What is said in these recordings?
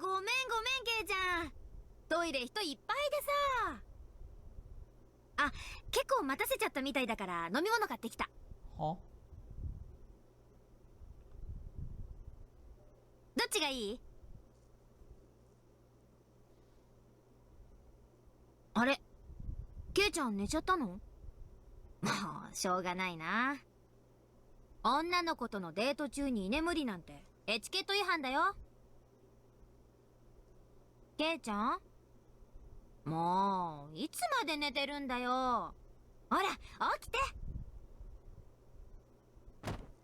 ごめんごめん、ケイちゃん。トイレ人いっぱいでさ。あ、結構待たせちゃったみたいだから飲み物買ってきた。は？どっちがいい？あれ、ケイちゃん寝ちゃったの？もうしょうがないな。女の子とのデート中に居眠りなんてエチケット違反だよ。ケイちゃん、もういつまで寝てるんだよ。ほら起きて。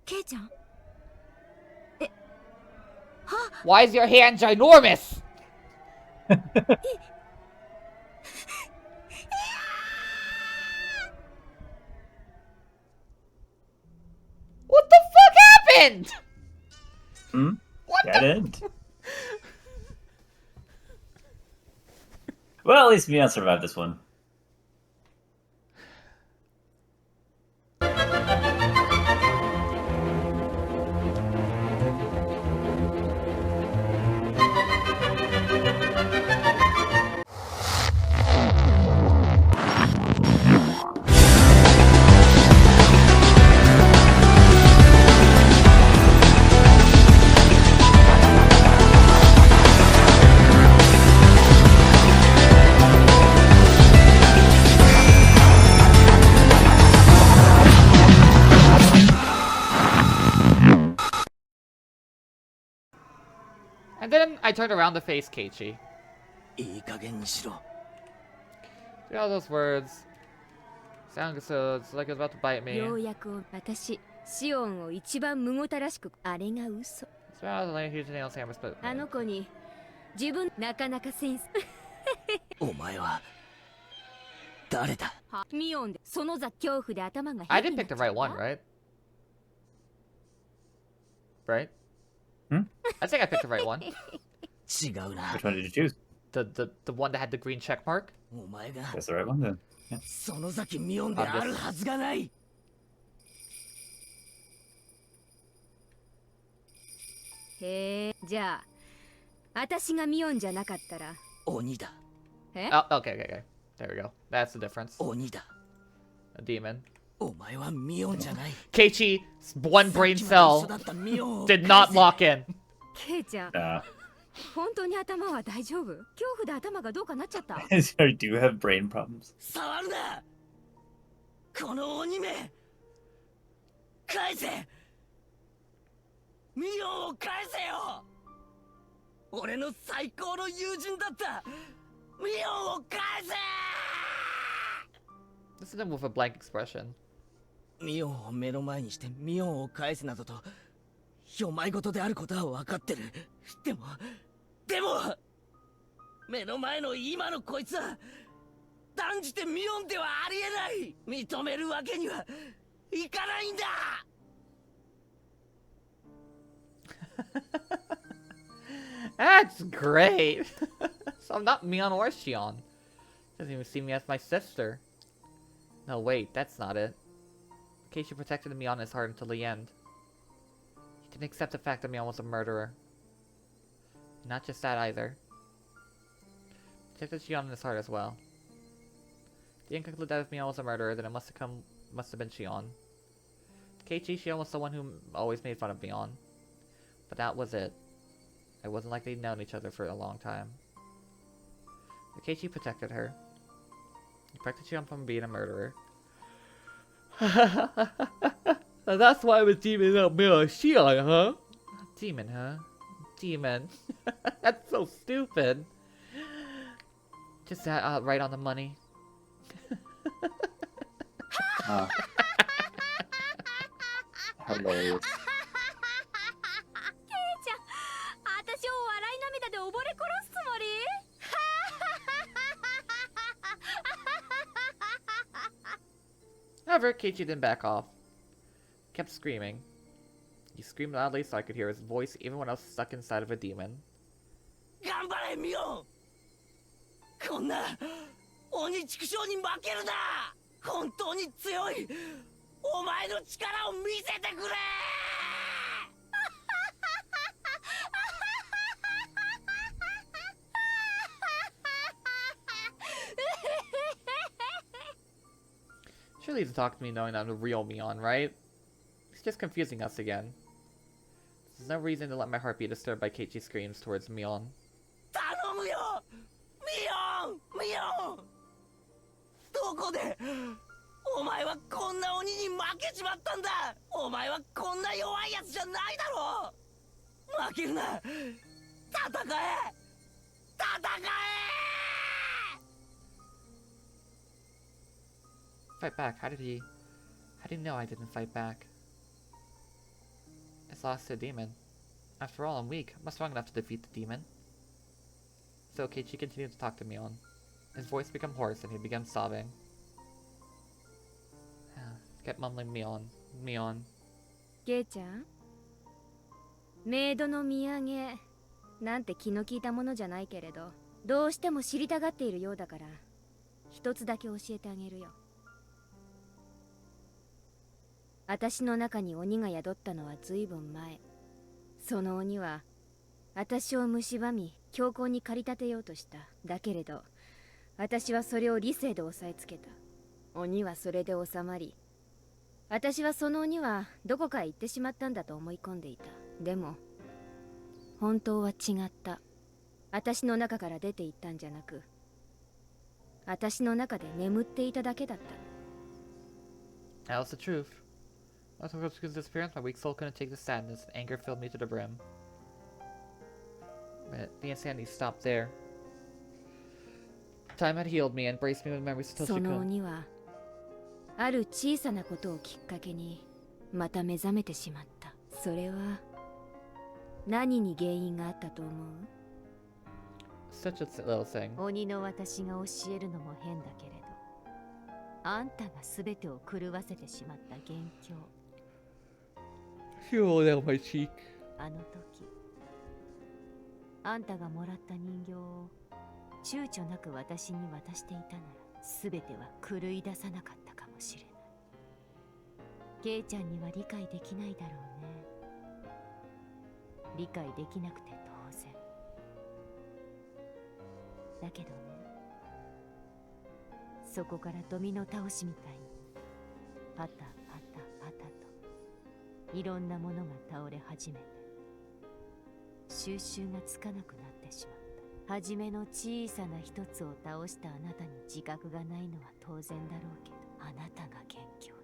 ケイちゃん、え、は Why is your hand ginormous? What the fuck happened? Hmm? What Get the? it? Well, at least Mion survived this one. And then I turned around to face Keiichi. いい加減にしろ。 See all those words. Sounded so it's like it was about to bite me. ようやく私、シオンを一番むごたらしく、あれが嘘。So I was like huge nails hammer split. あの子に自分なかなかセンス。お前は誰だ？ミオンでその恐怖で頭が。I didn't pick the right one, right? Right? Hmm? I think I picked the right one. 違うな。 Which one did you choose? The one that had the green check mark? お前が That's the right one then. 園崎ミオンであるはずがない。へえ、じゃあ私がミオンじゃなかったら鬼だ。え？ Oh, okay, okay, okay. There we go. That's the difference. 鬼だ。 A demon. お前はミオンじゃない。 Keiichi's one brain さっ cell きまで一緒だったミオンを did not lock in. ケイちゃん、 Nah. 本当に頭は大丈夫？恐怖で頭がどうかなっちゃった？ I do have brain problems. 触るな。この鬼め。返せ。ミオンを返せよ。俺の最高の友人だった。ミオンを返せ。 This is him with a blank expression. ミオンを目の前にしてミオンを返すなどとよまいごとであることは分かってる。でも目の前の今のこいつは断じてミオンではありえない。認めるわけにはいかないんだ。That's great. So I'm not Mion or Shion. Doesn't even see me as my sister. No, wait, that's not it. Keiichi protected Mion in his heart until the end. He didn't accept the fact that Mion was a murderer. Not just that either. He protected Shion in his heart as well. He didn't conclude that if Mion was a murderer, then it must have been Shion. Keiichi, Shion was someone who always made fun of Mion. But that was it. It wasn't like they'd known each other for a long time. But Keiichi protected her. He protected Shion from being a murderer. That's why I was demon up Shion, huh? Demon, huh? Demon. That's so stupid. Just that right on the money. Hilarious. 私を笑い涙で溺れ殺すつもり？ However, Keiichi didn't back off. He kept screaming. He screamed loudly so I could hear his voice even when I was stuck inside of a demon. 頑張れミオン。こんな鬼畜生に負けるな。本当に強いお前の力を見せてくれ。silly to talk to me knowing I'm the real Mion, right? He's just confusing us again. There's no reason to let my heart be disturbed by Keiichi's screams towards Mion. 頼むよミオンミオンどこでお前はこんな鬼に負けちまったんだお前はこんな弱いやつじゃないだろ負けるな戦え戦え Fight back? How did he know I didn't fight back? It's lost to a demon. After all, I'm weak. I'm not strong enough to defeat the demon. So Keiichi continued to talk to Mion. His voice became hoarse and he began sobbing. He kept mumbling Mion, Mion. ケイちゃん、メイドの土産なんて気の利いたものじゃないけれど、どうしても知りたがっているようだから、一つだけ教えてあげるよ。私の中に鬼が宿ったのはずいぶん前。その鬼は私を蝕み強行に駆り立てようとした。だけれど私はそれを理性で押さえつけた。鬼はそれで収まり、私はその鬼はどこかへ行ってしまったんだと思い込んでいた。でも本当は違った。私の中から出て行ったんじゃなく、私の中で眠っていただけだった。 That was the truth. After Satoshiku's disappearance, my weak soul couldn't take the sadness, and anger filled me to the brim. But the insanity stopped there. Time had healed me and embraced me with memories of その Satoshi-kun. 鬼はある小さなことをきっかけにまた目覚めてしまった。それは何に原因があったと思う？ Such a little thing. 鬼の私が教えるのも変だけれど、あんたが全てを狂わせてしまった元凶。 She rolled down my cheek. あの時あんたがもらった人形を躊躇なく私に渡していたなら、全ては狂い出さなかったかもしれない。ケイちゃんには理解できないだろうね。理解できなくて当然だけどね、そこからドミノ倒しみたいにパタパタパタといろんなものが倒れ始めて、収拾がつかなくなってしまった。初めの小さな一つを倒したあなたに自覚がないのは当然だろうけど、あなたが元凶な。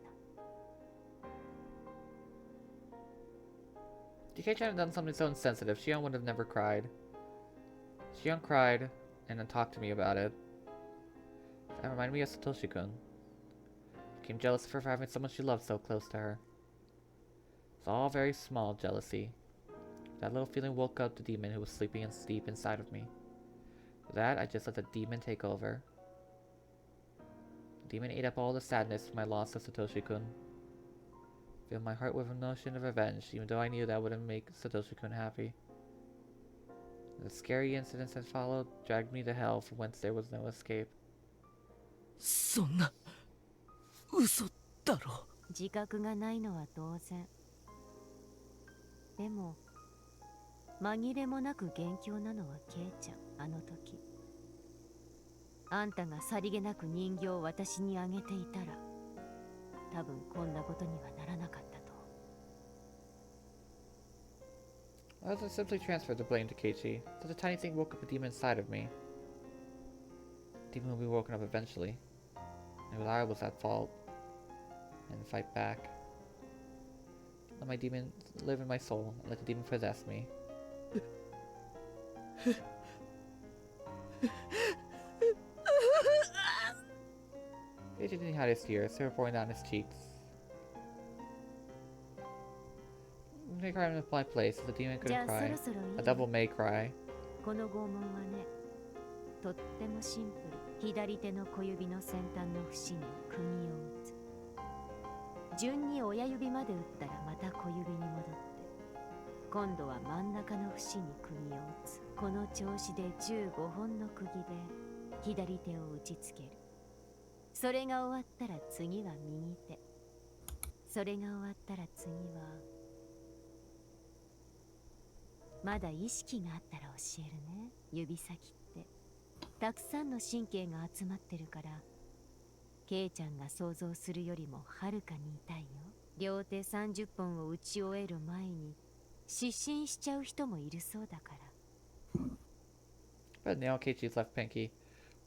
If Keiichi hadn't done something so insensitive, Shion would have never cried. Shion cried and then talked to me about it. That reminded me of Satoshi-kun. Became jealous of her for having someone she loved so close to her. It's all very small jealousy. That little feeling woke up the demon who was sleeping deep inside of me. For that, I just let the demon take over. The demon ate up all the sadness from my loss of Satoshi-kun. Filled my heart with a notion of revenge, even though I knew that wouldn't make Satoshi-kun happy. The scary incidents that followed dragged me to hell from whence there was no escape. そんな嘘だろ。自覚がないのは当然。でも紛れもなく元凶なのはケイちゃん。あの時あんたがさりげなく人形を私にあげていたら、多分こんなことにはならなかったと。 I was simply transferred the blame to Keiichi. Such a tiny thing woke up a demon inside of me. The demon will be woken up eventually. And I was at fault. And fight back. Let my demon live in my soul, and let the demon possess me. Keiichi didn't hide his tears, they were pouring down his cheeks. They cried in my place, so the demon couldn't cry. A devil may cry. この拷問はね、とってもシンプル。左手の小指の先端の節に釘を打つ。順に親指まで打ったらまた小指に戻って、今度は真ん中の節に釘を打つ。この調子で15本の釘で左手を打ちつける。それが終わったら次は右手。それが終わったら次は、まだ意識があったら教えるね。指先ってたくさんの神経が集まってるから、ケイちゃんが想像するよりもはるかに痛いよ。両手30本を打ち終える前に失神しちゃう人もいるそうだから。But now Keiichi's left pinky.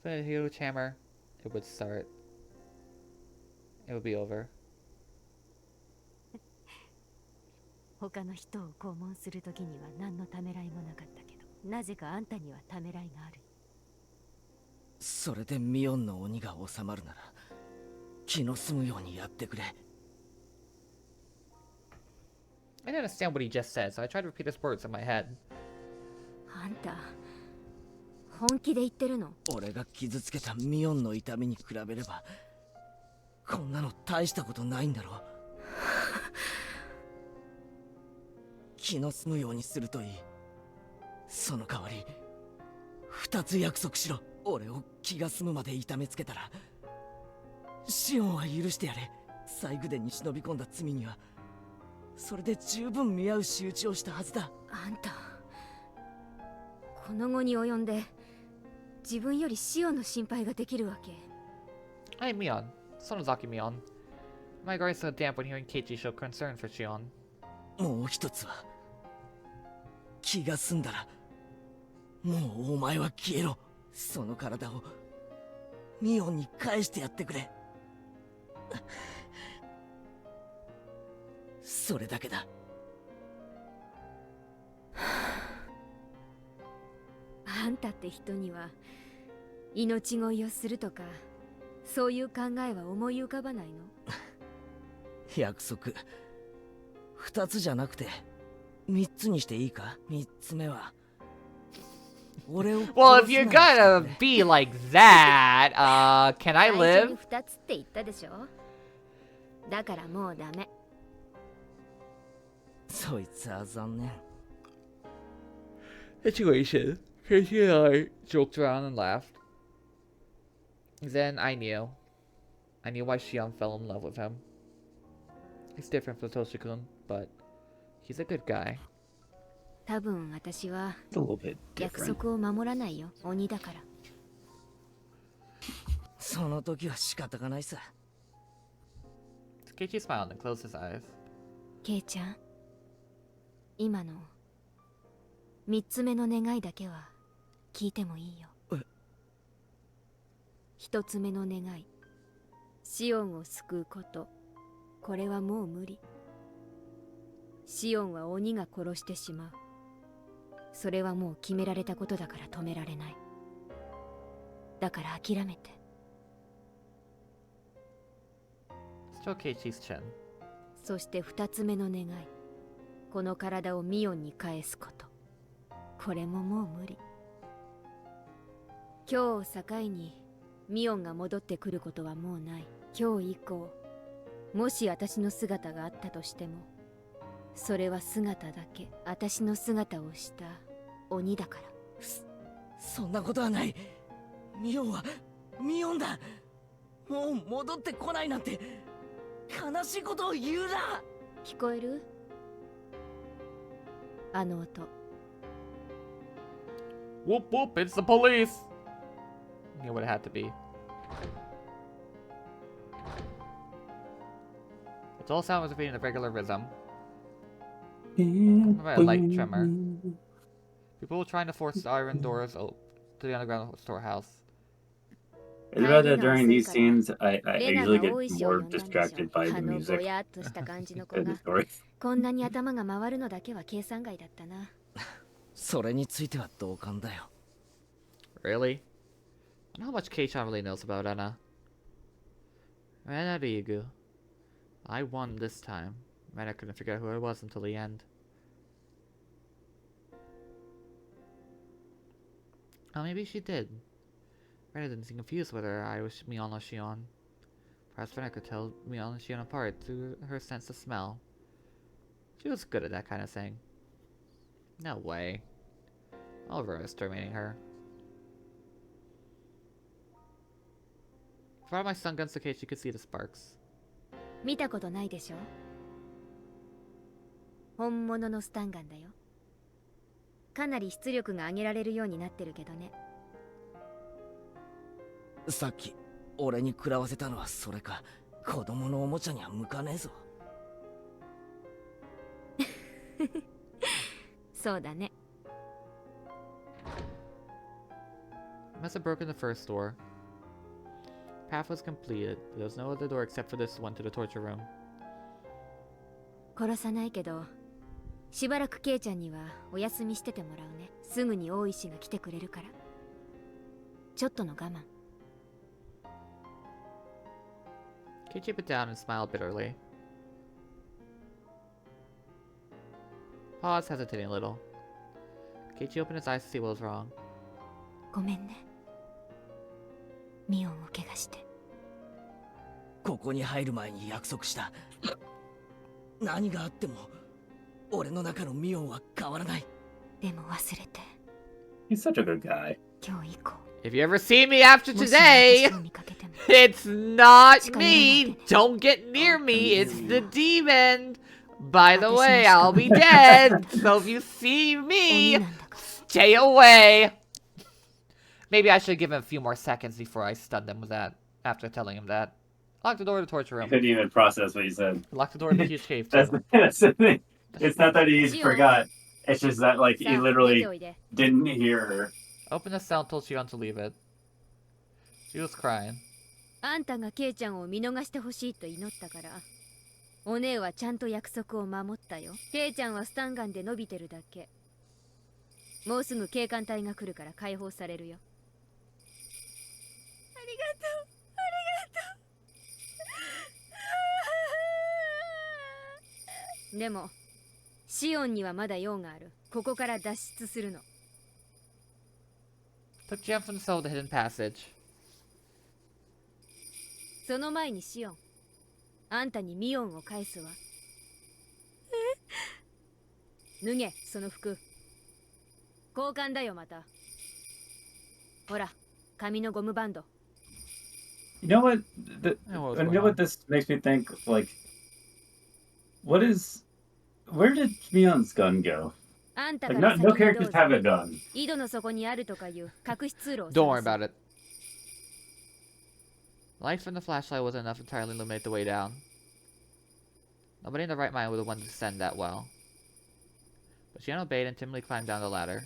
With a huge hammer, it would start. It would be over. 他の人を拷問するときには何のためらいもなかったけど、なぜかあんたにはためらいがある。それでミオンの鬼が収まるなら気の済むようにやってくれ。 I didn't understand what he just said, so I tried to repeat his words in my head. あんた本気で言ってるの？俺が傷つけたミオンの痛みに比べればこんなの大したことないんだろ。気の済むようにするといい。その代わり2つ約束しろ。俺を気が済むまで痛めつけたらシオンは許してやれ。細工殿に忍び込んだ罪にはそれで十分見合う仕打ちをしたはずだ。あんたこの後に及んで自分よりシオンの心配ができるわけ？ Hey, Mion. Sonozaki Mion. My guard is so damp when hearing Keiichi show concern for Shion. もう一つは気が済んだらもうお前は消えろ。その体をミオンに返してやってくれ。それだけだ。あんたって人には命乞いをするとかそういう考えは思い浮かばないの？約束2つじゃなくて3つにしていいか。3つ目は俺を Well, if you're gonna be like that, can I 最初 live? に2つって言ったでしょ。だからもうダメ。そいつは残念。 Situation. Keiichi and I joked around and laughed. Then I knew. I knew why Shion fell in love with him. He's different from Satoshi-kun, but he's a good guy. 多分私は It's a little bit 約 different. 束を守らないよ。鬼だから。その時は仕方がないさ。 Keiichi smiled and closed his eyes. ケイちゃん、今の3つ目の願いだけは聞いてもいいよ。1つ目の願い、シオンを救うこと。これはもう無理。シオンは鬼が殺してしまう。それはもう決められたことだから止められない。だから諦めて。 Stroke Keiichi's chin. そして2つ目の願い、この体をミオンに返すこと。これももう無理。今日を境にミオンが戻ってくることはもうない。今日以降、もし私の姿があったとしても、それは姿だけ。私の姿をした鬼だから。そんなことはない。ミオンはミオンだ。もう戻ってこないなんて悲しいことを言うな。聞こえる？あの音。 Whoop whoop, it's the police! Knew what it had to be. Its all sound was repeating a regular rhythm. About a light tremor. People were trying to force the iron doors to the underground storehouse. It's about that during these scenes, I usually get more distracted by the あの music ぼやっとした感じの子 than the が story. こんなに頭が回るのだけは計算外だったな。それについては同感だよ。 Really? I wonder how much Keiichi really knows about Anna. Anna Ryugu. I won this time. Anna couldn't figure out who I was until the end. Oh, maybe she did. Rena didn't seem confused whether I was Mion or Shion. Perhaps Rena could tell Mion and Shion apart through her sense of smell. She was good at that kind of thing. No way. Overestimating her. I brought my stun guns in case you could see the sparks. 見たことないでしょ。本物のスタンガンだよ。かなり出力が上げられるようになってるけどね。さっき俺に食らわせたのはそれか。子供のおもちゃには向かねえぞ。そうだね。 Must have broken the first door. Path was completed. There was no other door except for this one to the torture room. 殺さないけど、しばらくケイちゃんにはお休みしててもらうね。すぐに大石が来てくれるから。ちょっとの我慢。Keiichi bit down and smiled bitterly. Paused, hesitating a little. Keiichi opened his eyes to see what was wrong. ごめんね。ミオンを怪我して。ここに入る前に約束した。何があっても俺の中のミオンは変わらない。でも忘れて。 He's such a good guy. 今日以降。 If you ever see me after today, it's not me. Don't get near me. It's the demon. By the way, I'll be dead. So if you see me, stay away. Maybe I should give him a few more seconds before I stun them with that. After telling him that. Lock the door to the torture room. Couldn't even process what you said. Lock the door to the huge cave. That's the thing. It's not that he forgot. It's just that, like, he literally didn't hear her. Open the cell and told Shion to leave it. She was crying. あんたがケイちゃんを見逃してほしいと祈ったから、お姉はちゃんと約束を守ったよ。ケイちゃんはスタンガンで伸びてるだけ。もうすぐ警官隊が来るから解放されるよ。ありがとう、ありがとう。でもシオンにはまだ用がある。ここから脱出するの。 Took Jam from the cell to the hidden passage. その前にシオン、あんたにミオンを返すわ。脱げ、その服。交換だよ、また。ほら、紙のゴムバンド。 You know what? what's You going know what on? this makes me think? Like, what is? Where did Mion's gun go? あんた Like, から no 先にどう characters ぞ。 have a gun. 井戸の底にあるとかいう隠し通路を Don't worry 探す。 about it. Light from the flashlight wasn't enough to entirely illuminate the way down. Nobody in their right mind would have wanted to descend that well. But Shion obeyed and timidly climbed down the ladder.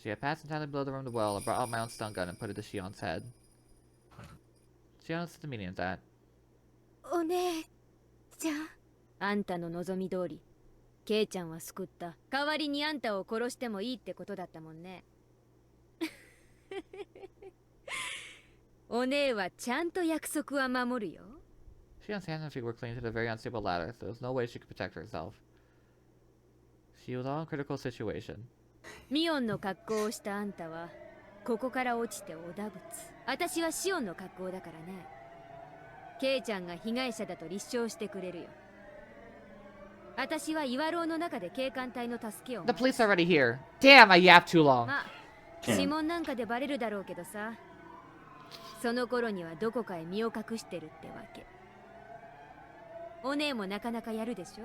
She had passed entirely below the rim of the well and brought out my own stun gun and put it to Shion's head. Shion understood the meaning of that. お姉ちゃん。あんたの望み通り、ケイちゃんは救った。代わりにあんたを殺してもいいってことだったもんね。お姉はちゃんと約束は守るよ。 Shion's hands and feet were clinging to the very unstable ladder, so there was no way she could protect herself. She was all in a critical situation. ミオンの格好をしたあんたはここから落ちておだぶつ。私はシオンの格好だからね。ケイちゃんが被害者だと立証してくれるよ。私は岩牢の中で警官隊の助けを。 The police are already here. Damn, I yapped too long. まあ、指紋なんかでバレるだろうけどさ。その頃にはどこかへ身を隠してるってわけ。お姉もなかなかやるでしょ。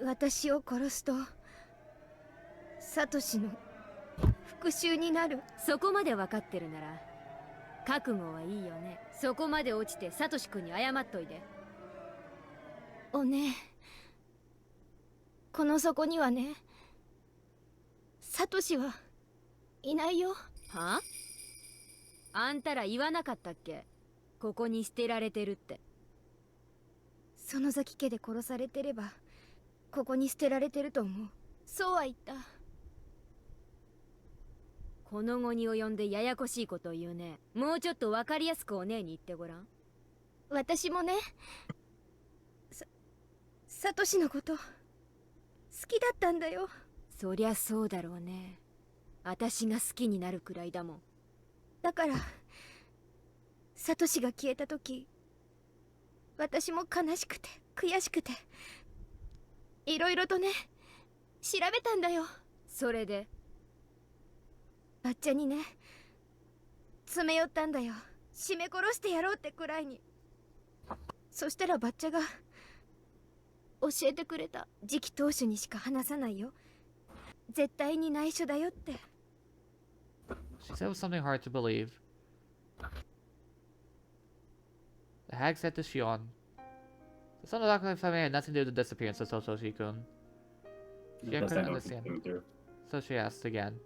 私を殺すとサトシの復讐になる。そこまで分かってるなら覚悟はいいよね。そこまで落ちてサトシ君に謝っといて。おねえ、この底にはね、サトシはいないよ。はあ？あんたら言わなかったっけ？ここに捨てられてるって。園崎家で殺されてればここに捨てられてると思う。そうは言った。この後に及んでややこしいことを言うね。もうちょっと分かりやすくお姉に言ってごらん。私もね、サトシのこと好きだったんだよ。そりゃそうだろうね。私が好きになるくらいだもん。だからサトシが消えた時、私も悲しくて悔しくていろいろとね調べたんだよ。それでバッチャにね詰め寄ったんだよ。絞め殺してやろうってくらいに。そしたらバッチャが教えてくれた。次期当主にしか話さないよ。絶対に内緒だよって。 She said it was something hard to believe. The hag said to Shion, the Sonozaki family had nothing to do with the disappearance of Satoshi-kun. Shion That's couldn't not what understand. came through. So she asked again.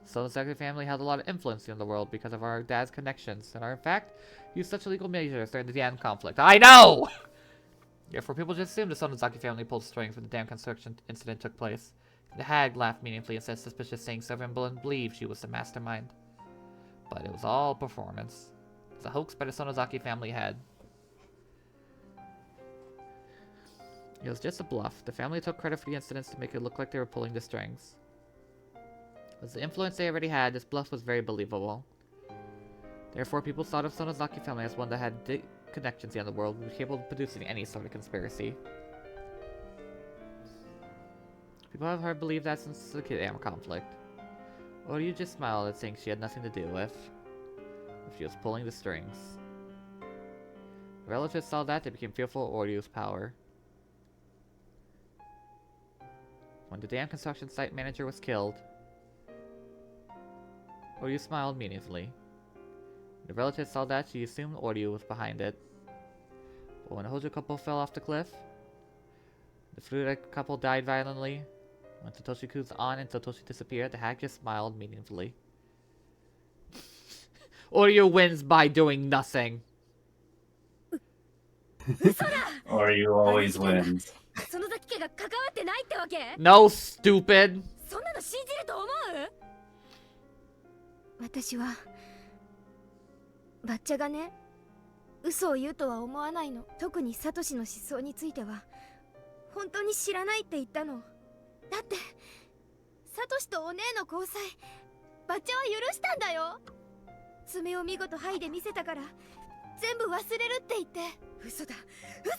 The Sonozaki family had a lot of influence in the world because of our dad's connections, and are in fact used such illegal measures during the dam conflict. I know! Therefore, people just assumed the Sonozaki family pulled strings when the dam construction incident took place. The hag laughed meaningfully and said suspicious things so everyone believed she was the mastermind. But it was all performance. It was a hoax by the Sonozaki family head. It was just a bluff. The family took credit for the incidents to make it look like they were pulling the strings. With the influence they already had, this bluff was very believable. Therefore, people thought of Sonozaki family as one that had connections in the world and was capable of producing any sort of conspiracy. People have heard believe that since the dam conflict. Or you just smiled at saying she had nothing to do with. If she was pulling the strings. The relatives saw that, they became fearful of Oryu's power. When the dam construction site manager was killed, Oryu smiled meaningfully. The relatives saw that, she assumed Oryu was behind it. But when the Hojo couple fell off the cliff, the Furuta couple died violently. When Satoshi-kun's aunt and Satoshi disappeared, the hag just smiled meaningfully. Oryu wins by doing nothing. Oryu always wins. その崎家が関わってないってわけ？ No, stupid! そんなの信じると思う？私はバッチャがね、嘘を言うとは思わないの。特にサトシの失踪については本当に知らないって言ったの。だってサトシとお姉の交際、バッチャは許したんだよ。爪を見事剥いで見せたから全部忘れるって言って。嘘だ、嘘だ！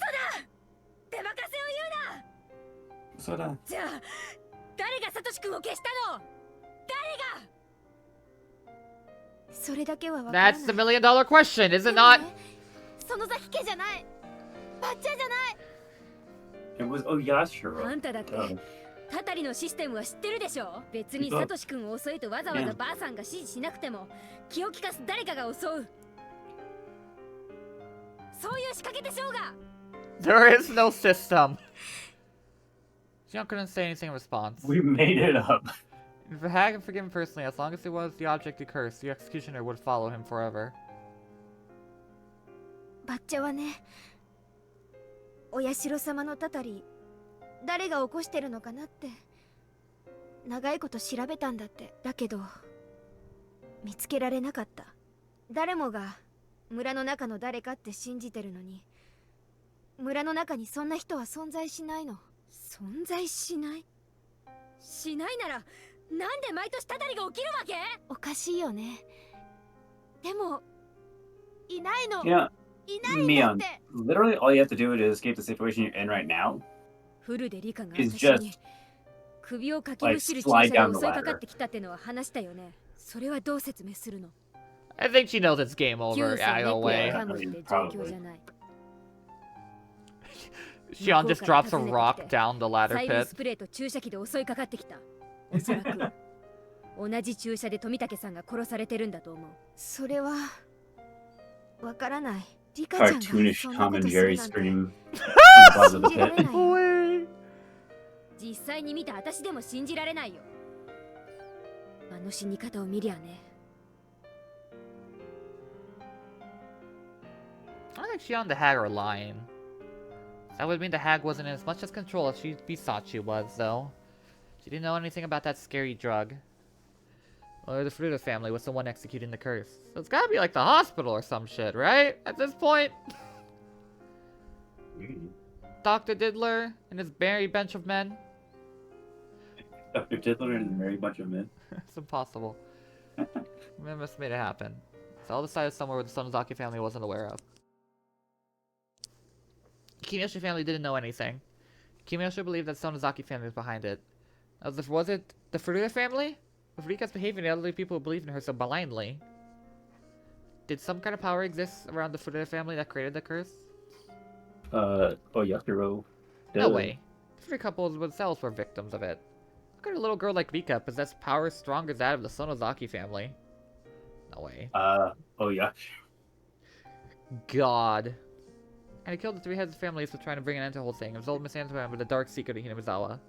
手任せを言うな。そうだ。じゃあ誰がサトシ君を消したの？誰が？それだけはわからない。 That's the $1,000,000 question, is it not? その崎家じゃない。バッチャじゃない。 It was Oyashiro. あんただってタタリのシステムは知ってるでしょ。別にサトシ君を襲えとわざわざばあさんが指示しなくても気を利かす誰かが襲う。そういう仕掛けでしょうが。 There is no system. Shion couldn't say anything in response. We made it up. If the hag had forgiven personally, as long as it was the object he cursed, the executioner would follow him forever. バッチャはね、お社様のたたり誰が起こしてるのかなって長いこと調べたんだって。だけど見つけられなかった。誰もが村の中の誰かって信じてるのに、村の中にそんな人は存在しないの。存在しない？しないならなんで毎年たたりが起きるわけ？おかしいよね。でもいないの。 Yeah, いないんだって。 literally all you have to do to escape the situation you're in right now フルでリカが is 私に just 首をかきむしる注 like 射 slide が down the 襲いかかってきたってのは話したよね。それはどう説明するの？ I think she knows it's game キュ over ーさん either 猫を way. 噛むって状況じゃない。 Shion just drops a rock down the ladder サイレン pit. スプレーと注射器で襲いかかってきた。おそらく同じ注射で富武さんが殺されてるんだと思う。それはわからない。リカちゃんが cartoonish そん Tom なこ and とする Jerry なんて scream from the 信 bottom of the じられ pit. ないよ。 Way. 実際に見た私でも信じられないよ。あの死に方を見りゃね。 I think Shion and the hag are lying. That would mean the hag wasn't in as much as control as she thought she was, though. She didn't know anything about that scary drug. Or the Furuta family was the one executing the curse. So it's gotta be like the hospital or some shit, right? At this point? Dr. Diddler and his merry bench of men? Dr. Diddler and a merry bunch of men. It's impossible. We must have made it happen. It's all decided somewhere where the Sonozaki family wasn't aware of. Kimiyoshi family didn't know anything. Kimiyoshi believed that Sonozaki family was behind it. Was it the Furuta family? With Rika's behavior and the elderly people who believed in her so blindly. Did some kind of power exist around the Furuta family that created the curse? Oyashiro. No way. The three couples themselves were victims of it. could a little girl like Rika possess power stronger than that of the Sonozaki family? No way. Oh yeah. God. And he killed the three-headed families for trying to bring an end to the whole thing. It was old Miss Antoine with a dark secret of Hinamizawa.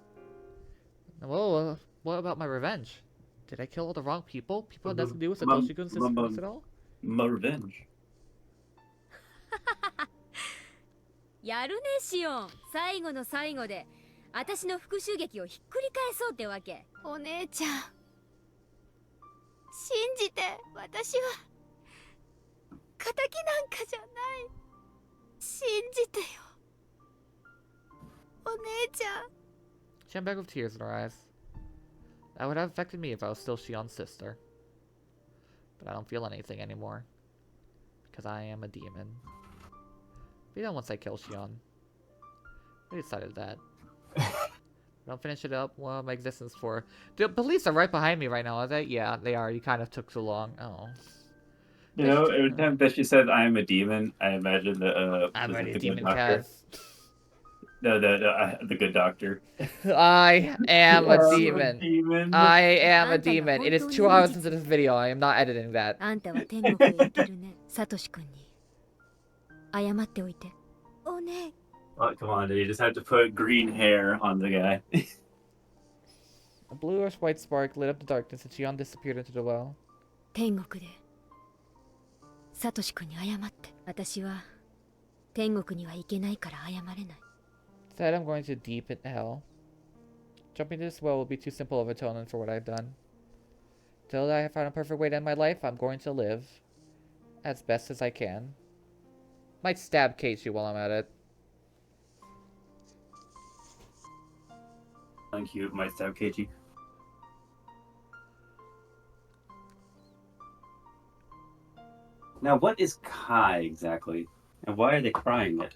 Well, what about my revenge? Did I kill all the wrong people? People had nothing to do with Satoshi-kun's disappearance at all? My revenge. やるねシオン。最後の最後で私の復讐劇をひっくり返そうってわけ。お姉ちゃん信じて、私は仇なんかじゃない。信じてよお姉ちゃん。 She begged with tears in her eyes. That would have affected me if I was still Shion's sister. But I don't feel anything anymore. Because I am a demon. Be done once I kill Shion. We decided that. Don't finish it up. Well, my existence for... The police are right behind me right now, are they? Yeah, they are. You kind of took so long. Oh. You know, every time that she said I am a demon, I imagine the I'm already a the demon, good doctor. Kaz. No, the good doctor. I am a demon. Demon. I am a demon. It is 2 hours into this video. I am not editing that. あんたは天国へ行けるね。サトシ君に謝っておいて。お姉 Oh, come on, you just have to put green hair on the guy. A bluish-white spark lit up the darkness and Shion disappeared into the well. 天国でサトシ君に謝って。私は天国には行けないから謝れない。 Instead, I'm going to deep in hell. Jumping into this well will be too simple of atonement for what I've done. Till I have found a perfect way to end my life, I'm going to live as best as I can. Might stab Keiichi while I'm at it. Thank you, my stab Keiichi. Now, what is Kai exactly? And why are they crying it?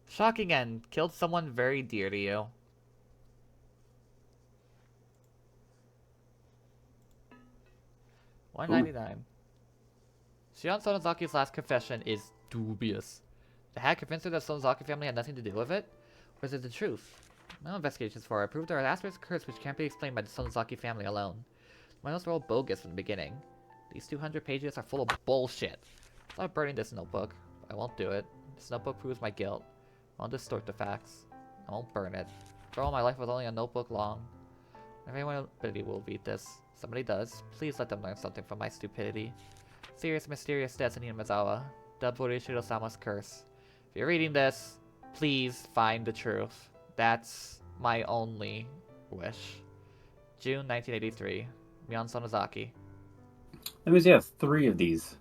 Shocking end. Killed someone very dear to you. $1.99. Shion Sonozaki's last confession is dubious. The hack convinced her that Sonozaki family had nothing to do with it? Or is it the truth? No investigations for it proved there are aspects of curse which can't be explained by the Sonozaki family alone. My notes were all bogus from the beginning. These 200 pages are full of bullshit. I thought of burning this notebook, but I won't do it. This notebook proves my guilt. I won't distort the facts. I won't burn it. For all my life was only a notebook long. If anyone will read this, somebody does, please let them learn something from my stupidity. Serious mysterious deaths in Hinamizawa. Dubbed Orishiro-sama's curse. If you're reading this, please find the truth. That's my only wish. June 1983. Mion Sonozaki. That means you have 3 of these.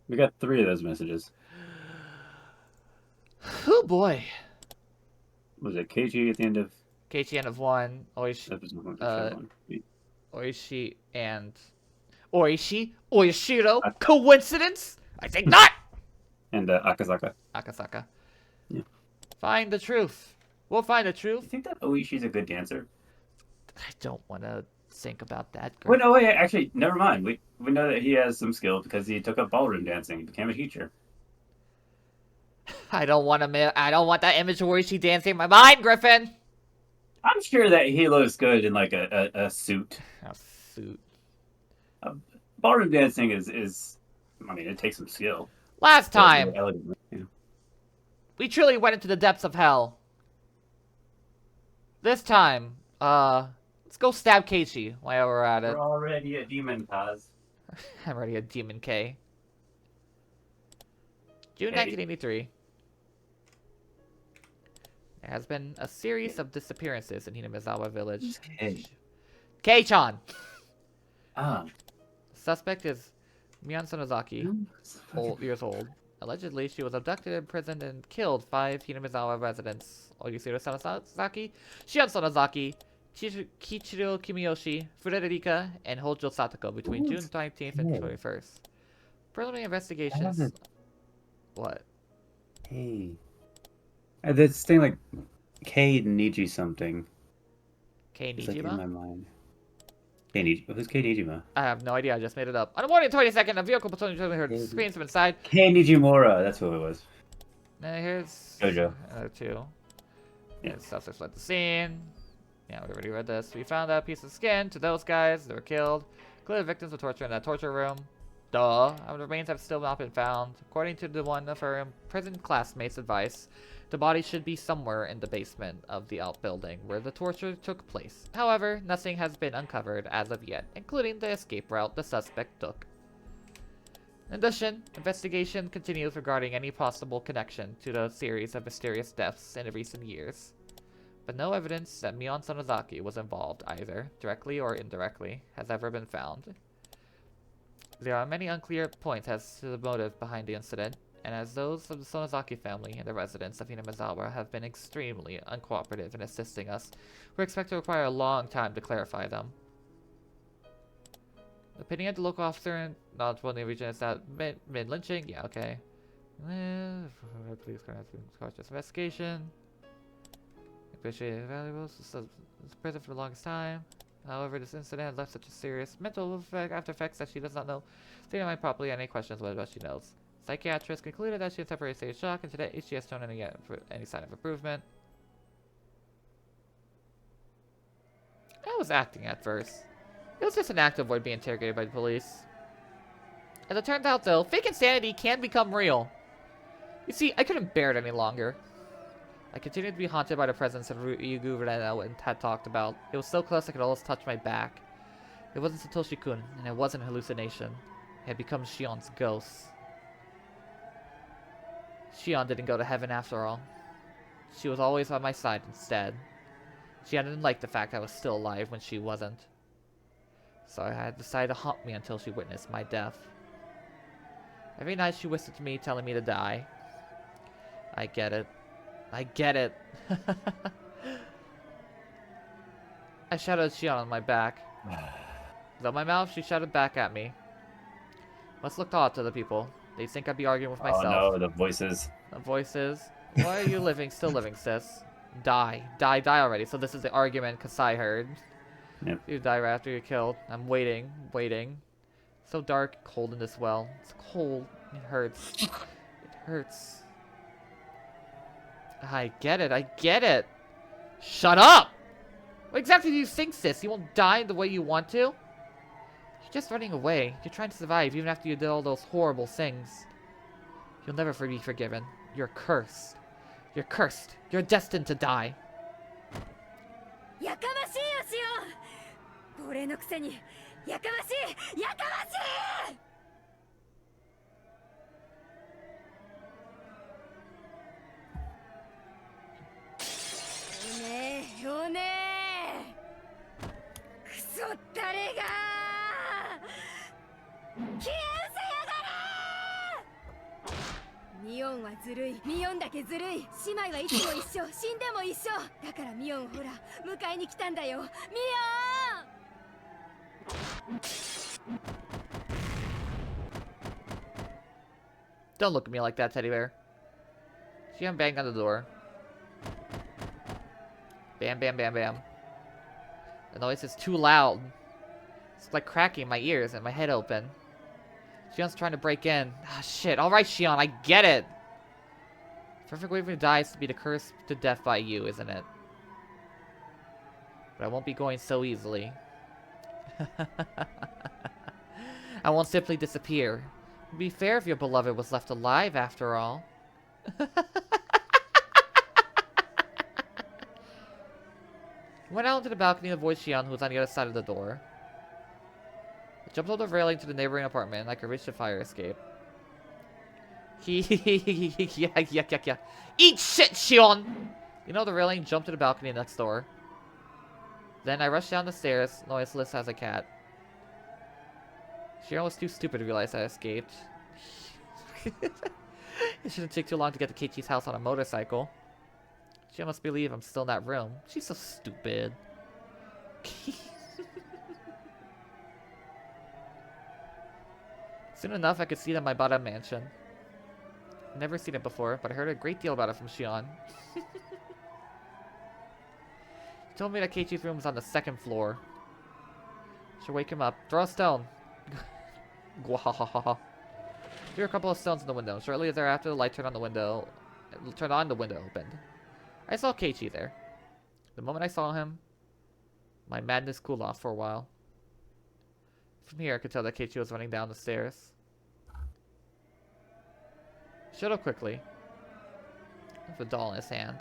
We got 3 of those messages. Oh boy. Was it Keiichi at the end of Keiichi end of 1. episode 1? Oishi and... Oishiro? Coincidence? I think not! And Akasaka. Akasaka. Yeah. Find the truth. We'll find the You truth. think that Oishi's a good dancer? I don't want to think about that. Wait, no, wait, actually, never mind. We know that he has some skill because he took up ballroom dancing and became a teacher. I don't want that image of Oishi dancing in my mind, Griffin! I'm sure that he looks good in like a suit. A suit. Ballroom dancing is I mean, it takes some skill. Last time, Elegantly, yeah. we truly went into the depths of hell. This time, let's go stab Keiichi while we're at it. We're already a demon, Kaz. I'm already a demon K. June Hey. 1983. There has been a series of disappearances in Hinamizawa village. Hey. Kei-chan! Ah. The suspect is Mion Sonozaki, years old. Allegedly, she was abducted, imprisoned, and killed 5 Hinamizawa residents. Oyusiro Sonozaki, Shion Sonozaki, Kichiro Kimiyoshi, Frederica, and Hojo Satoko between June 19th and 21st. Preliminary investigations... What? Hey. This thing like Kei Niji something. Kei It's like in my Nijima? mind. Who's Keiichi? I have no idea. I just made it up. On the morning of the 22nd, a vehicle patrolling heard screams from inside. Keiichi, that's who it was. And here's Jojo. another two. Yeah. Suspects fled the scene. Yeah, we already read this. We found a piece of skin to those guys. They were killed. Clearly victims of torture in that torture room. Duh. The remains have still not been found. According to the one of her imprisoned classmates' advice, the body should be somewhere in the basement of the outbuilding where the torture took place. However, nothing has been uncovered as of yet, including the escape route the suspect took. In addition, investigation continues regarding any possible connection to the series of mysterious deaths in recent years. But no evidence that Mion Sonozaki was involved either, directly or indirectly, has ever been found. There are many unclear points as to the motive behind the incident, and as those of the Sonozaki family and the residents of Hinamizawa have been extremely uncooperative in assisting us, we expect to require a long time to clarify them. The opinion of the local officer in knowledgeable in the region is that mid-lynching, yeah, okay. Police has been cautious investigation. Appreciate valuables. It's prison for the longest time. However, this incident has left such a serious mental after effects that she does not know stating mind properly any questions whether she knows. Psychiatrist concluded that she had temporary state of shock, and today she has shown any sign of improvement. I was acting at first. It was just an act to avoid being interrogated by the police. As it turns out, though, fake insanity can become real. You see, I couldn't bear it any longer. I continued to be haunted by the presence of Ryugu Rena had talked about. It was so close I could almost touch my back. It wasn't Satoshi-kun, and it wasn't a hallucination. It had become Shion's ghost. Shion didn't go to heaven after all. She was always on my side instead. She didn't like the fact I was still alive when she wasn't. So I had decided to haunt me until she witnessed my death. Every night she whispered to me, telling me to die. I get it. I get it. I shouted at Shion on my back. Without my mouth, she shouted back at me. Must look odd to the people. They think I'd be arguing with myself. Oh no, the voices. The voices. Why are you living? Still living, sis. Die. Die, die already. So this is the argument Kasai heard. Yep. You die right after you're killed. I'm waiting. Waiting. So dark, cold in this well. It's cold. It hurts. It hurts. I get it. I get it. Shut up! What exactly do you think, sis? You won't die the way you want to? You're just running away. You're trying to survive even after you did all those horrible things. You'll never be forgiven. You're cursed. You're cursed. You're destined to die. やかましいよ、シオン。亡霊のくせにやかましい、やかましい。おねえ、おねえ。クソ誰が。消え失せやがれ。ミオンはずるい。ミオンだけずるい。姉妹はいつも一緒。死んでも一緒。だからミオンほら迎えに来たんだよ。ミオン。Don't look at me like that, teddy bear. Shion banged on the door. Bam, bam, bam, bam. The noise is too loud. It's like cracking my ears and my head open. Shion's trying to break in. Ah, shit. Alright, Shion, I get it. Perfect way for me to die is to be cursed to death by you, isn't it? But I won't be going so easily. I won't simply disappear. It'd be fair if your beloved was left alive, after all. Went out onto the balcony to avoid Shion, who was on the other side of the door. I jumped over the railing to the neighboring apartment, and I could reach the fire escape. Yeah. Eat shit, Shion! You know the railing, jumped to the balcony next door. Then I rushed down the stairs, noiseless as a cat. Shion was too stupid to realize I escaped. It shouldn't take too long to get to Keiichi's house on a motorcycle. She must believe I'm still in that room. She's so stupid. Soon enough, I could see it in my Bada mansion. I've never seen it before, but I heard a great deal about it from Shion. He told me that Keiichi's room was on the 2nd floor. Should wake him up. Throw a stone. Gwahahaha. Threw a couple of stones in the window. Shortly thereafter, the light turned on the window. The window opened. I saw Keiichi there. The moment I saw him, my madness cooled off for a while. From here, I could tell that Keiichi was running down the stairs. Shut up quickly, with a doll in his hand.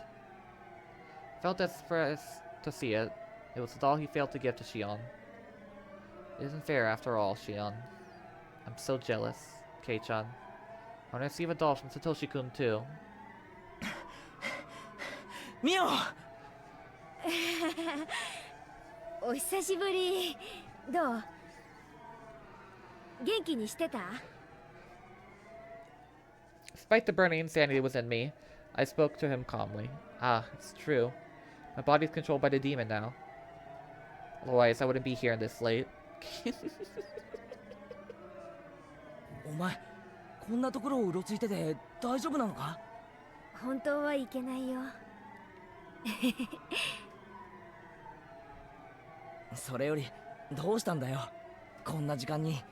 Felt desperate to see it. It was the doll he failed to give to Shion. It isn't fair after all, Shion. I'm so jealous, Kei-chan. I want to receive a doll from Satoshi-kun too. ミオ。お久しぶり。どう？元気にしてた？ Despite the burning insanity within me, I spoke to him calmly. Ah, it's true. My body is controlled by the demon now. Otherwise, I wouldn't be here this late. お前こんなところをうろついてて大丈夫なのか？本当はいけないよ。それよりどうしたんだよこんな時間に。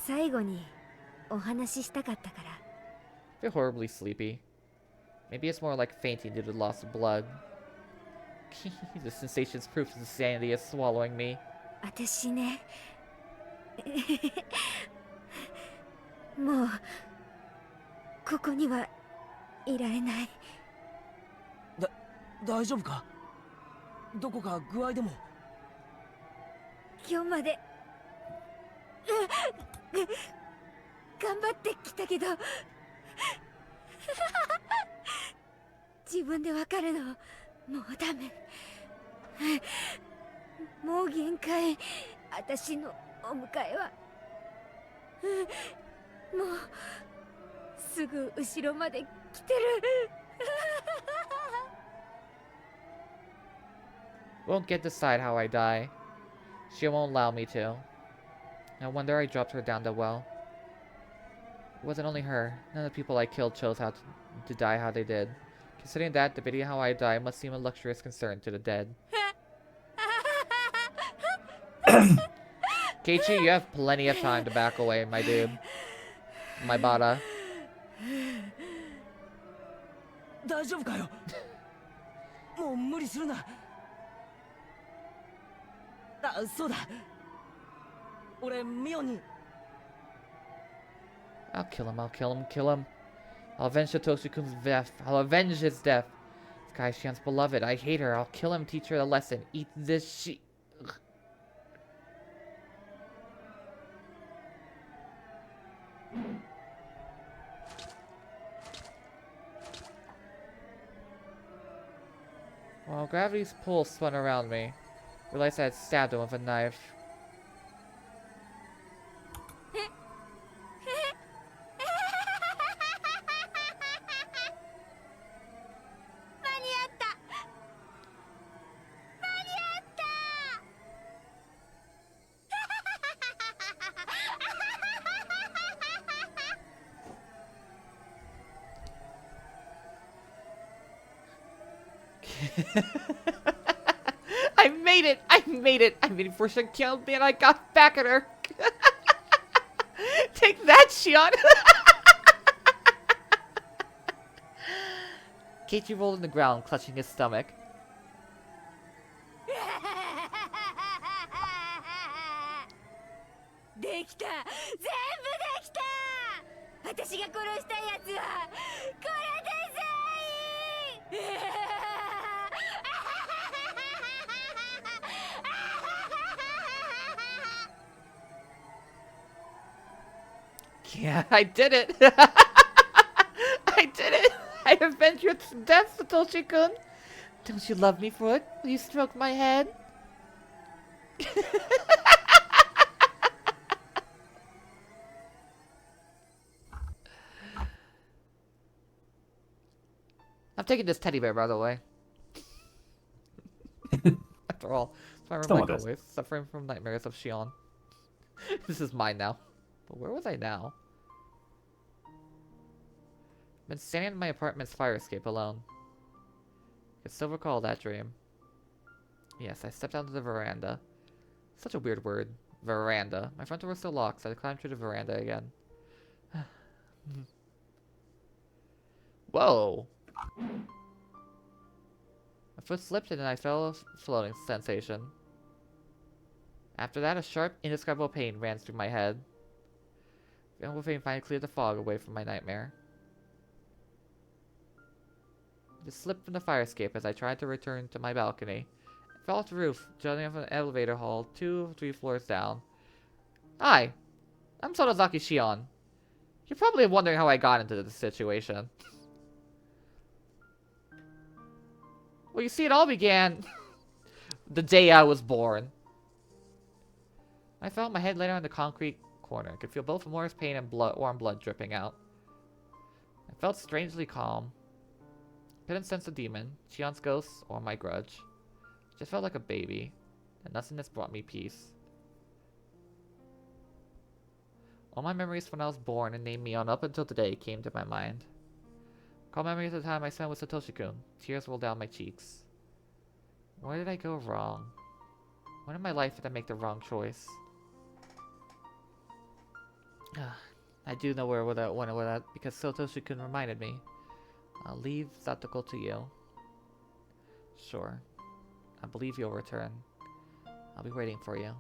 最後にお話ししたかったから。 I feel horribly sleepy. Maybe it's more like fainting due to loss of blood. The sensation's proof of insanity is swallowing me. 私ね。もうここにはいられない。大丈夫か？どこか具合でも？今日まで頑張ってきたけど自分でわかるのもうダメ。もう限界。私のお迎えはもうすぐ後ろまで来てる。Won't get to decide how I die. She won't allow me to. No wonder I dropped her down the well. It wasn't only her. None of the people I killed chose how to die how they did. Considering that, debating how I die must seem a luxurious concern to the dead. Keiichi, you have plenty of time to back away, my dude. My bada. 大丈夫かよ。もう無理するな。あ、そうだ。俺ミオに。I'll kill him, I'll kill him, kill him. I'll avenge Satoshi-kun's death. I'll avenge his death. This guy's Shion's beloved. I hate her. I'll kill him, teach her a lesson. Eat this she. Ugh. While gravity's pull spun around me, I realized I had stabbed him with a knife. I made it! I made it! I made it before she killed me and I got back at her! Take that, Shion! Keiichi rolled on the ground, clutching his stomach. できた。全部できた。私が殺したやつはこれで全員。Yeah, I did it! I did it! I avenged your death, Satoshi-kun! Don't you love me for it? Will you stroke my head? I'm taking this teddy bear, by the way. After all, it's my room like always, suffering from nightmares of Shion. This is mine now. But where was I now? I've been standing in my apartment's fire escape alone. I can still recall that dream. Yes, I stepped onto the veranda. Such a weird word. Veranda. My front door was still locked, so I climbed through the veranda again. Whoa! My foot slipped and I felt a floating sensation. After that, a sharp, indescribable pain ran through my head. The uncle pain finally cleared the fog away from my nightmare. I just slipped from the fire escape as I tried to return to my balcony. I fell off the roof, jumping off an elevator hall 2 or 3 floors down. Hi, I'm Sonozaki Shion. You're probably wondering how I got into this situation. Well, you see, it all began the day I was born. I felt my head laid on the concrete corner. I could feel both Amora's pain and warm blood dripping out. I felt strangely calm. Couldn't sense a demon, Shion's ghost, or my grudge. Just felt like a baby, and nothingness brought me peace. All my memories from when I was born and named Mion up until today came to my mind. Call memories of the time I spent with Satoshi-kun. Tears rolled down my cheeks. Where did I go wrong? When in my life did I make the wrong choice? I do know where that went with that because Satoshi-kun reminded me. I'll leave Satoko to you. Sure. I believe you'll return. I'll be waiting for you.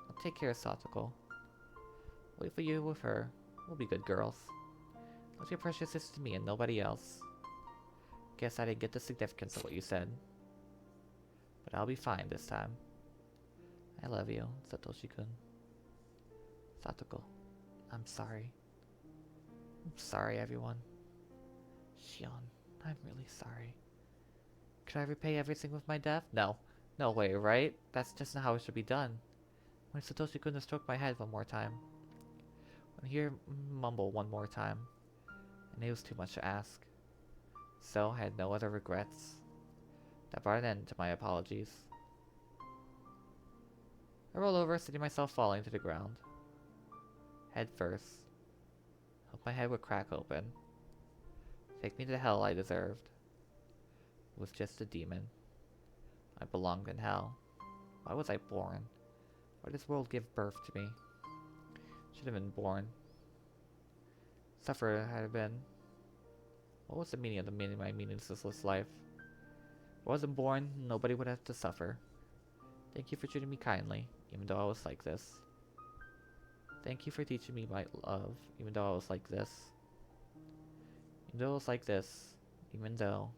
I'll take care of Satoko. Wait for you with her. We'll be good girls. Let your precious sister to me and nobody else. Guess I didn't get the significance of what you said. But I'll be fine this time. I love you, Satoshi-kun. Satoko, I'm sorry. I'm sorry, everyone. Shion, I'm really sorry. Could I repay everything with my death? No. No way, right? That's just not how it should be done. When Satoshi-kun stroked my head one more time. When I hear mumble one more time. And it was too much to ask. So I had no other regrets. That brought an end to my apologies. I rolled over, sitting myself falling to the ground. Head first. Hope my head would crack open. Take me to the hell I deserved. It was just a demon. I belonged in hell. Why was I born? Why did this world give birth to me? Should have been born. Suffer had I been. What was the meaning of my meaningless life? If I wasn't born, nobody would have to suffer. Thank you for treating me kindly, even though I was like this. Thank you for teaching me my love, even though I was like this. Even though I was like this, even though.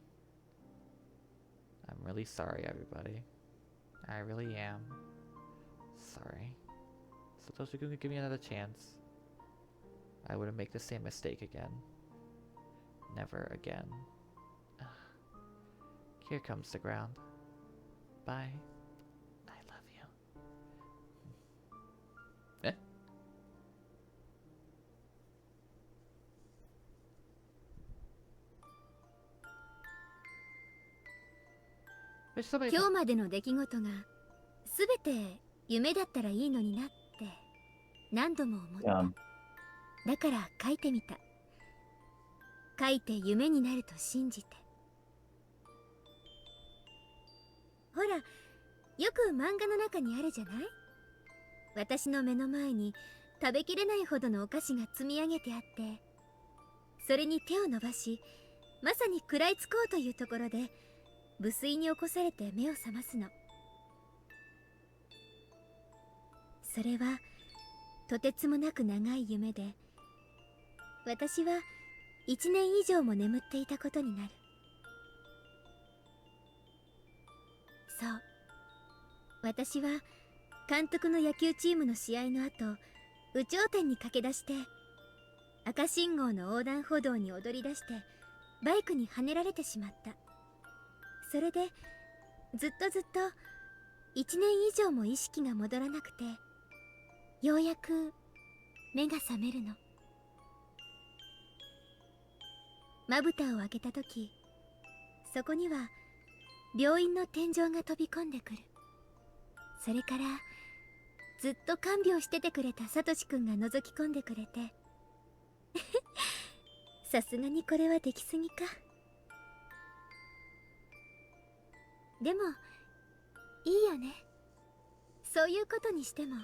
I'm really sorry, everybody. I really am. Sorry. Satoshi-kun could give me another chance. I wouldn't make the same mistake again. Never again. Here comes the ground. Bye. I love you. Eh?今日までの出来事が全て夢だったらいいのになって何度も思った。だから書いてみた。書いて夢になると信じて。ほら、よく漫画の中にあるじゃない？私の目の前に食べきれないほどのお菓子が積み上げてあって、それに手を伸ばし、まさに食らいつこうというところで無粋に起こされて目を覚ますの。それはとてつもなく長い夢で、私は1年以上も眠っていたことになる。そう、私は監督の野球チームの試合の後、有頂天に駆け出して赤信号の横断歩道に踊り出してバイクにはねられてしまった。それでずっと1年以上も意識が戻らなくて、ようやく目が覚めるの。まぶたを開けた時、そこには病院の天井が飛び込んでくる。それからずっと看病しててくれたサトシくんが覗き込んでくれてさすがにこれはできすぎか。でもいいよね、そういうことにしても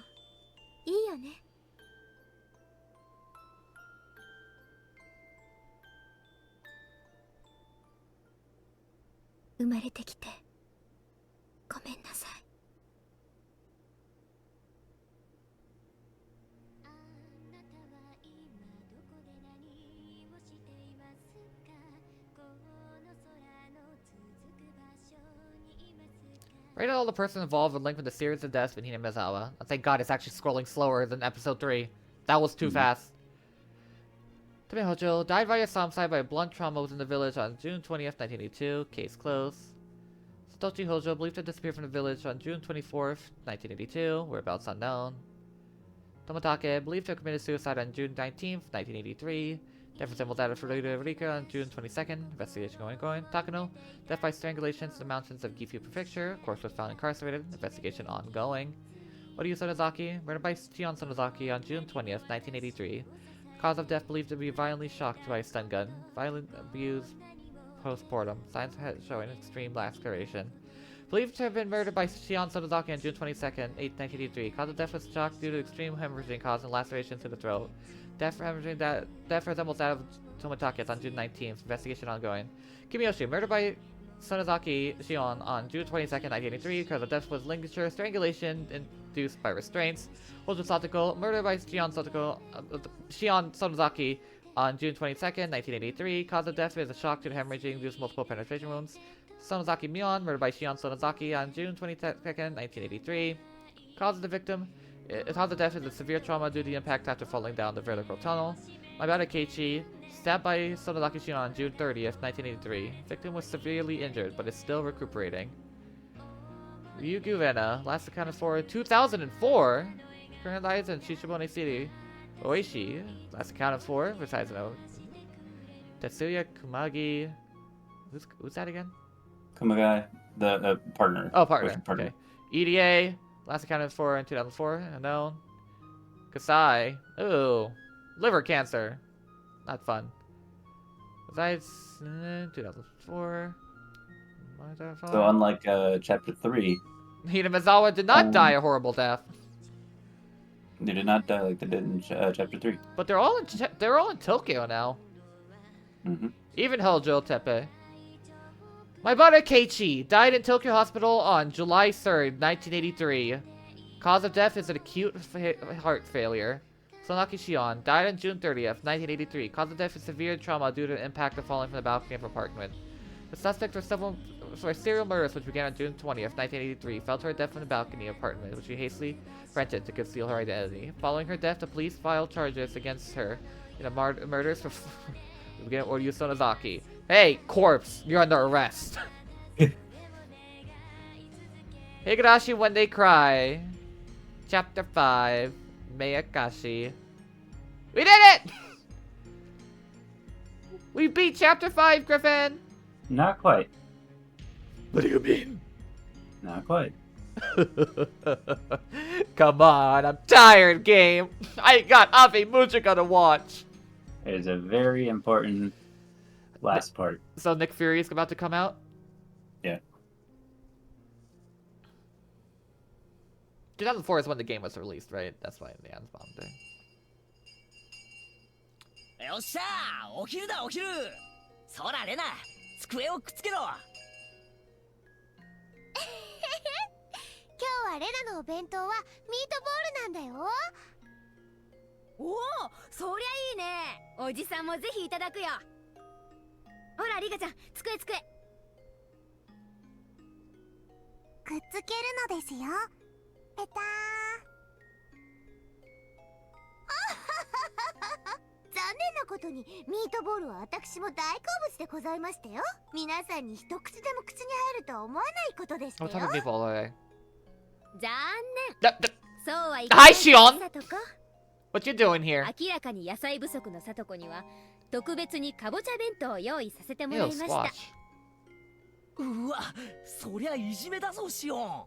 いいよね。生まれてきてごめんなさい。Rate all the persons involved were linked with the series of deaths between Miyazawa. Oh, thank God it's actually scrolling slower than episode 3. That was too fast. Tome Hojo died via homicide by blunt trauma within the village on June 20th, 1982. Case closed. Satoshi Hojo believed to disappear from the village on June 24th, 1982. Whereabouts unknown. Toмотake believed to have committed suicide on June 19th, 1983. Death resembled that of Frederica on June 22nd. Investigation ongoing. Takano, death by strangulation in the mountains of Gifu Prefecture. Corpse was found incarcerated. Investigation ongoing. Oryū Sonozaki, murdered by Shion Sonozaki on June 20th, 1983. Cause of death believed to be violently shocked by a stun gun. Violent abuse post-mortem. Signs showing extreme laceration. Believed to have been murdered by Shion Sonozaki on June 22nd, 1983. Cause of death was shock due to extreme hemorrhaging causing laceration to the throat. Death resembles that of Tomotake's on June 19th. Investigation ongoing. Kimiyoshi, murdered by Sonozaki Shion on June 22nd, 1983. Cause of death was ligature strangulation induced by restraints. Hojo Satoko, murdered by Shion Sonozaki on June 22nd, 1983. Cause of death is a shock due to hemorrhaging induced multiple penetration wounds. Sonozaki Mion, murdered by Shion Sonozaki on June 22nd, 1983. Cause of the victim. Cause of death is a severe trauma due to the impact after falling down the vertical tunnel. My bad Keiichi, stabbed by Sonozaki Shion on June 30th, 1983. Victim was severely injured, but is still recuperating. Ryugu Rena, last accounted for 2004. Current lies in Shishibone City. Oishi, last accounted for, besides no. Tetsuya Kumagi. Who's that again? Kumagai, the partner. Oh, partner. Partner. Okay. EDA, last accounted for in 2004. Unknown. Kasai. Ooh. Liver cancer. Not fun. Besides, 2004. So unlike chapter 3, Hinamizawa did not die a horrible death. they did not die like they did in chapter 3. But they're all in Tokyo now. Even Hojo Tepe. My brother Keiichi died in Tokyo Hospital on July 3rd, 1983. Cause of death is an acute heart failure. Sonaki Shion died on June 30th, 1983. Cause of death is severe trauma due to the impact of falling from the balcony of her apartment. The suspect for serial murders, which began on June 20th, 1983, fell to her death from the balcony apartment, which she hastily rented to conceal her identity. Following her death, the police filed charges against her in a murders for again Oryū Sonozaki. Hey, corpse, you're under arrest. Higurashi When They Cry, Chapter 5, MEAKASHI. We did it! We beat Chapter 5, Griffin! Not quite. What do you mean? Not quite. Come on, I'm tired, game. I got Ave Mujica to watch. It is a very important last part. So Nick Fury is about to come out? Yeah. 2004 is when the game was released, right? That's why the Ans Bomb thing. よっしゃー、お昼だお昼。そらレナ、机をくっつけろ。今日はレナのお弁当はミートボールなんだよ。おお、そりゃいいね。おじさんもぜひいただくよ。ほらリカちゃん、机。くっつけるのですよ。ペター。残念なことにミートボールは私も大好物でございましたよ。皆さんに一口でも口に入るとは思わないことでしたよ。 What type of people are they? 残念。そうはいか Hi, ない。 Shion! さとこ。 What you doing here? 明らかに野菜不足のさとこには特別にかぼちゃ弁当を用意させてもら Ew, いました。 squash. うわ、そりゃいじめだぞシオン。うわあ、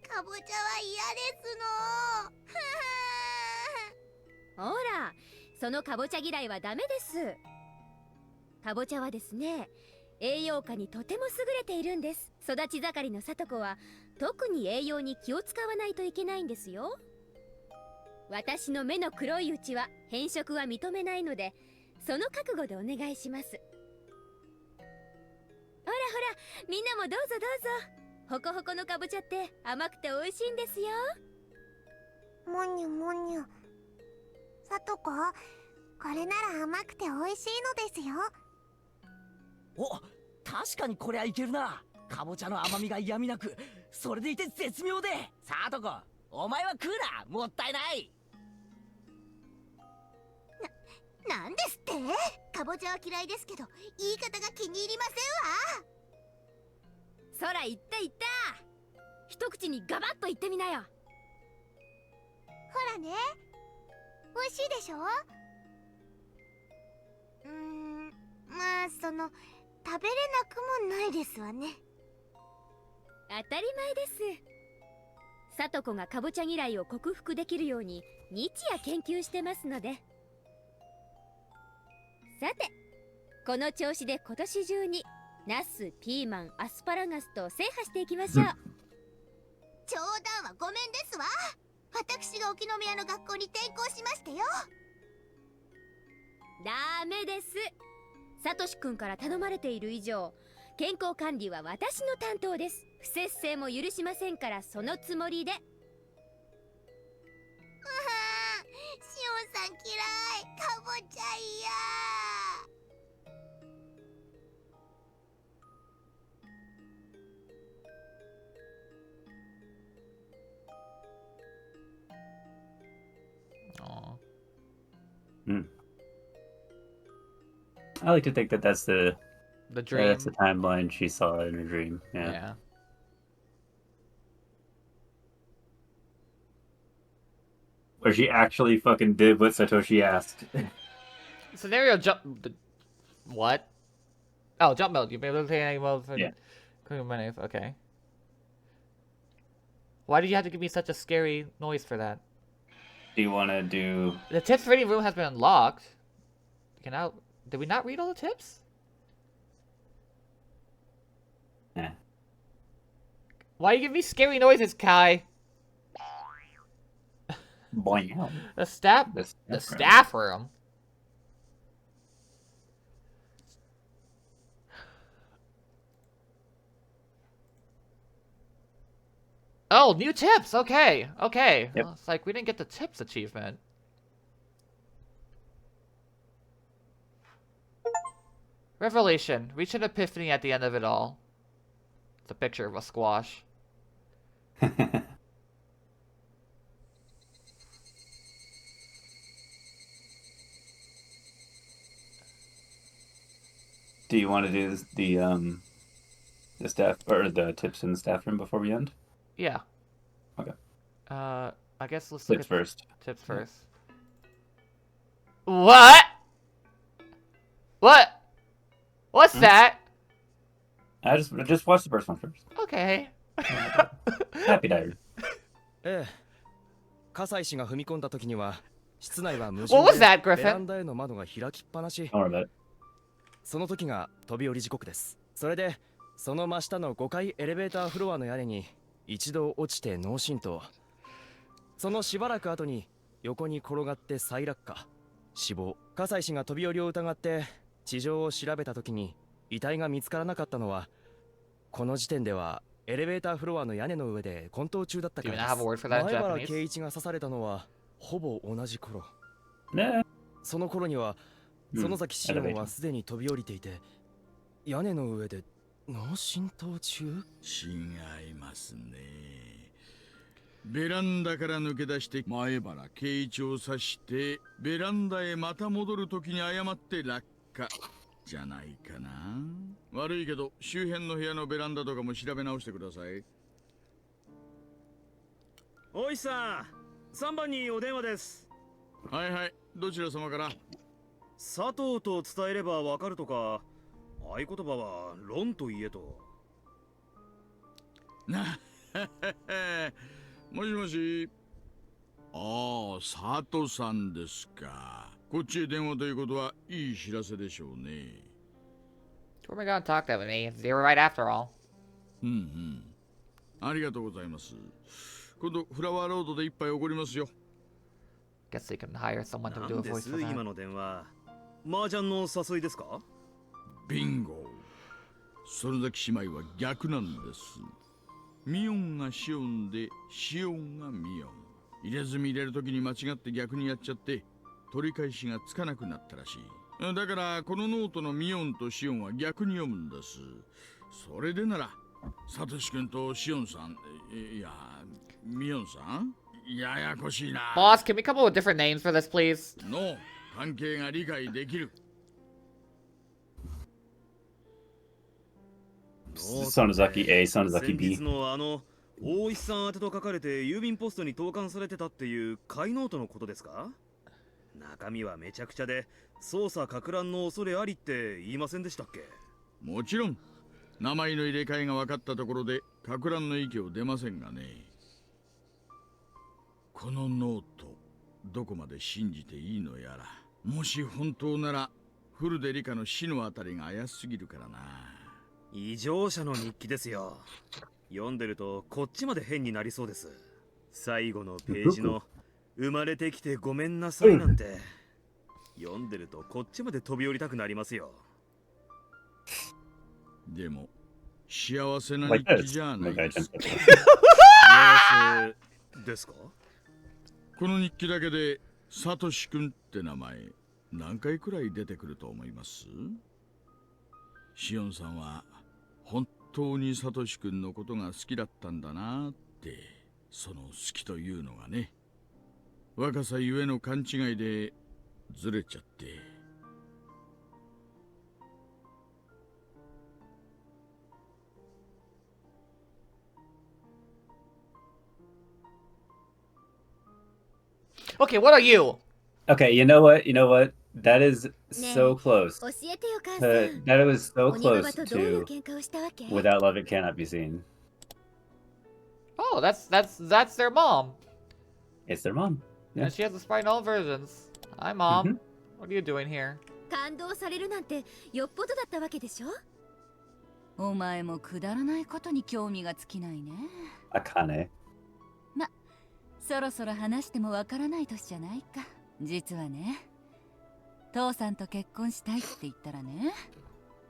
かぼちゃは嫌ですの。ほら、そのかぼちゃ嫌いはダメです。かぼちゃはですね、栄養価にとても優れているんです。育ち盛りのさとこは特に栄養に気を使わないといけないんですよ。私の目の黒いうちは変色は認めないので、その覚悟でお願いします。ほらほら、みんなもどうぞどうぞ。ホコホコのかぼちゃって甘くて美味しいんですよ。もにゅもにゅ。さとこ、これなら甘くて美味しいのですよ。お、確かにこりゃいけるな。かぼちゃの甘みが嫌味なく、それでいて絶妙で。さとこ、お前は食うな、もったいない。なんですって？かぼちゃは嫌いですけど、言い方が気に入りませんわ。そら言った言った。一口にガバッと言ってみなよ。ほらね、美味しいでしょ？まあ食べれなくもないですわね。当たり前です。さとこがかぼちゃ嫌いを克服できるように日夜研究してますので。さて、この調子で今年中にナス、ピーマン、アスパラガスと制覇していきましょう。冗談はごめんですわ。私が沖宮の学校に転校しましてよ。ダメです。サトシ君から頼まれている以上、健康管理は私の担当です。不摂生も許しませんから、そのつもりで。シオンさん嫌い。かぼちゃ嫌。Aw. I like to think that that's the dream. that's the timeline she saw in her dream. Yeah. Yeah. Where she actually fucking did what Satoshi asked. Scenario jump. What? Oh, jump mode. You've been able to take any mode for. Yeah. Okay. Why did you have to give me such a scary noise for that? Do you want to do? The tips reading room has been unlocked. You can now. Did we not read all the tips? Yeah. Why you give me scary noises, Kai? Boing. The staff room. Oh, new tips. Okay. Okay. Yep. Well, it's like we didn't get the tips achievement. Revelation. Reach an epiphany at the end of it all. It's a picture of a squash. Do you want to do the staff or the tips in the staff room before we end? Yeah. Okay. I guess let's look Tips at first. tips first. What? What? What's that? I just watch the first one first. Okay. Happy Diary. ええ、葛西氏が踏み込んだ時には室内は無 What was 人で that, ベラ Griffin? ンダへの窓が開きっぱなし。 Don't worry about it. その時が飛び降り時刻です。それでその真下の5階エレベーターフロアの屋根に一度落ちて脳震盪。そのしばらく後に横に転がって再落下、死亡。葛西氏が飛び降りを疑って地上を調べた時に遺体が見つからなかったのは、この時点ではエレベーターフロアの屋根の上で混沌中だったからです。 Do you have a word for that in 前原 Japanese? 圭一が刺されたのはほぼ同じ頃。 Nah. その頃には園崎シオンはすでに飛び降りていて、屋根の上で脳震盪中。違いますね。ベランダから抜け出して前原圭一を刺してベランダへまた戻る時に誤って落下じゃないかな。悪いけど周辺の部屋のベランダとかも調べ直してください。おいさん、3番にお電話です。はいはい、どちら様から。佐藤と伝えればわかるとか、合言葉は論と言えと。なもしもし。ああ、佐藤さんですか。こっちへ電話ということはいい知らせでしょうね。Who am I gonna talk to with me? They were right after all. ありがとうございます。今度フラワーロードで一杯おごりますよ。Guess they can hire someone to な do a んで voice す for 今 that. の電話。麻雀の誘いですか？ビンゴ。園崎姉妹は逆なんです。ミオンがシオンでシオンがミオン。入れ墨入れるときに間違って逆にやっちゃって取り返しがつかなくなったらしい。だからこのノートのミオンとシオンは逆に読むんです。それでならサトシ君とシオンさん、いやミオンさん、ややこしいな。 Boss, can we come up with different names for this, please? の関係が理解できる。Sonozaki A, Sonozaki 先 B. 日の大石さん宛てと書かれて郵便ポストに投函されてたっていう買いノートのことですか？中身はめちゃくちゃで捜査か乱の恐れありって言いませんでしたっけ？もちろん名前の入れ替えが分かったところでか乱の息を出ませんがね。このノートどこまで信じていいのやら。もし本当ならフルデリカの死のあたりが怪しすぎるからな。異常者の日記ですよ。読んでるとこっちまで変になりそうです。最後のページの生まれてきてごめんなさいなんて読んでるとこっちまで飛び降りたくなりますよ。でも幸せな Like 日記 this. じゃない Like です。幸せですか？この日記だけでサトシ君って名前何回くらい出てくると思います？シオンさんは本当にサトシ君のことが好きだったんだなって、その好きというのがね、若さゆえの勘違いでずれちゃって。Okay, what are you? Okay, you know what? You know what? That is so close. 教えてよ母さん。 That was so 鬼バ close バとどういう to 喧嘩をしたわけ？ Without Love It Cannot Be Seen. Oh, that's their mom. It's their mom. Yeah. And she has the sprite in all versions. Hi, mom. Mhm. What are you doing here? 感動されるなんてよっぽどだったわけでしょ？お前もくだらないことに興味が尽きないね。 Akane. そろそろ話してもわからない年じゃないか。実はね、父さんと結婚したいって言ったらね、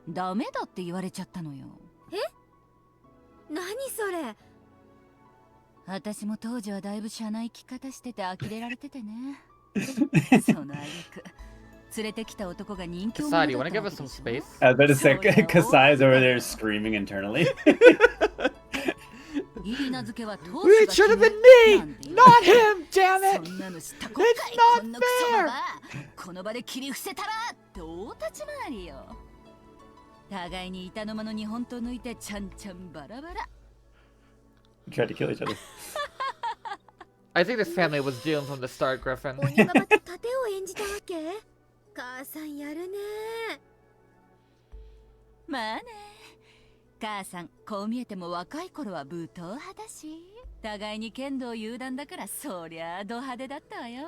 ダメだって言われちゃったのよ。何それ？私も当時はだいぶ社内生き方してて呆れられててね。その挙句連れてきた男が人気者だ Kasai, っ do you た want to わ give け us で some しょ。 space? I was about to say, So, yeah, Kasai is over there okay. screaming internally. いい名付けは当 It 時 should が have been 決 me! めなんて言 Not われて him, damn そ it! んなの知ったこ It's っかい not このクソ fair! ババアこの場で切り伏せたらって大立ち回りよ。互いに板の間の日本刀抜いてちゃんちゃんバラバラ。 Tried to kill each other. I think this family was doomed from the start, Griffin. 鬼ババと盾を演じたわけ？母さんやるね。まあね、母さんこう見えても若い頃は武闘派だし、互いに剣道有段だからそりゃあド派手だったわよ。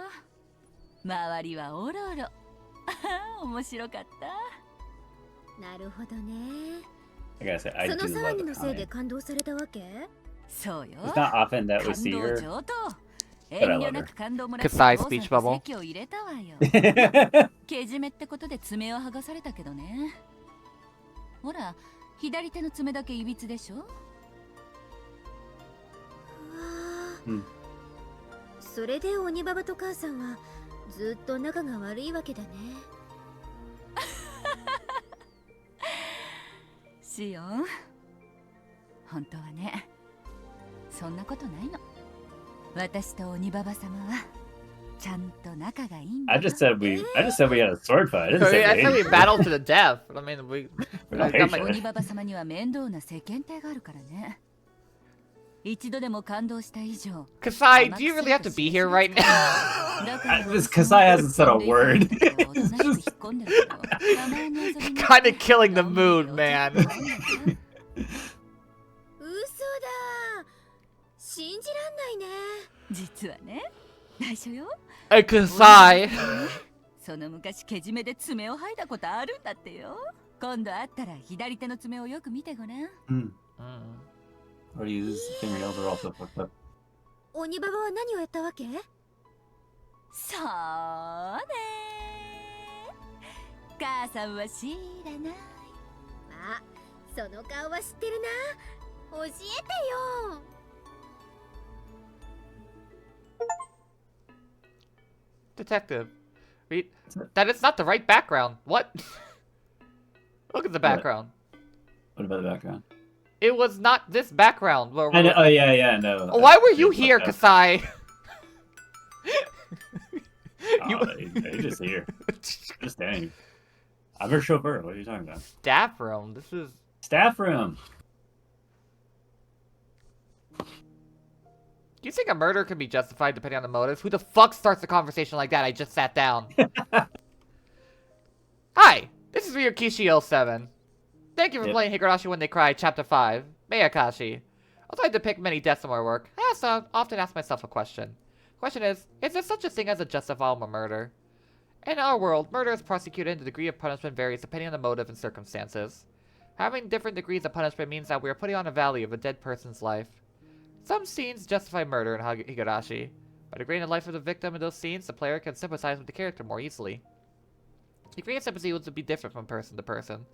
周りはおろおろ。面白かった。なるほどね。 I gotta say, I そ do の love 騒ぎのせいで Akane. 感動されたわけ？そうよ。 It's not often that we 感 see 動 her. 上等。 I 遠 love 慮 her. なく感動もらって Kasai 父さん speech と bubble. 席を入れたわよ。けじめってことで爪を剥がされたけどね。ほら、左手の爪だけいびつでしょ。うわうん。それで鬼ババと母さんはずっと仲が悪いわけだね。シオン、本当はね、そんなことないの。私と鬼ババ様はちゃんと仲がいいんだ I よ。 just said we had a sword fight. I didn't I say said we we battled to the death. I mean, We're not I got my- patient. 鬼ババ様には面倒な世間体があるからね。一度でも感動した以上。 Kasai, do you really have to be here right now? だから This Kasai hasn't said a word. Kinda killing the mood, man. 嘘だ。信じらんないね。実はね、内緒よ。 Hey, Kasai. その昔けじめで爪を剥いだことあるんだってよ。今度会ったら左手の爪をよく見てごらん。Hmm. His fingernails are also fucked up. 鬼ババは何をやったわけ？そうね。母さんは知らない。あ、その顔は知ってるな。教えてよ。Detective. Read. That is not the right background. What? Look at the background. What about the background? It was not this background. Where I know, oh yeah, no. Why were you here, Kasai? You're just here. Just standing. I'm her chauffeur. What are you talking about? Staff room. This is staff room. Do you think a murder can be justified depending on the motive? Who the fuck starts a conversation like that? I just sat down. Hi, this is Ryukishi 07. Thank you for playing Higurashi When They Cry, Chapter 5, MEAKASHI. Although I depict many deaths in my work, I also often ask myself a question. The question is there such a thing as a justifiable murder? In our world, murder is prosecuted and the degree of punishment varies depending on the motive and circumstances. Having different degrees of punishment means that we are putting on a value of a dead person's life. Some scenes justify murder in Higurashi. By degrading the life of the victim in those scenes, the player can sympathize with the character more easily. The degree of sympathy would be different from person to person.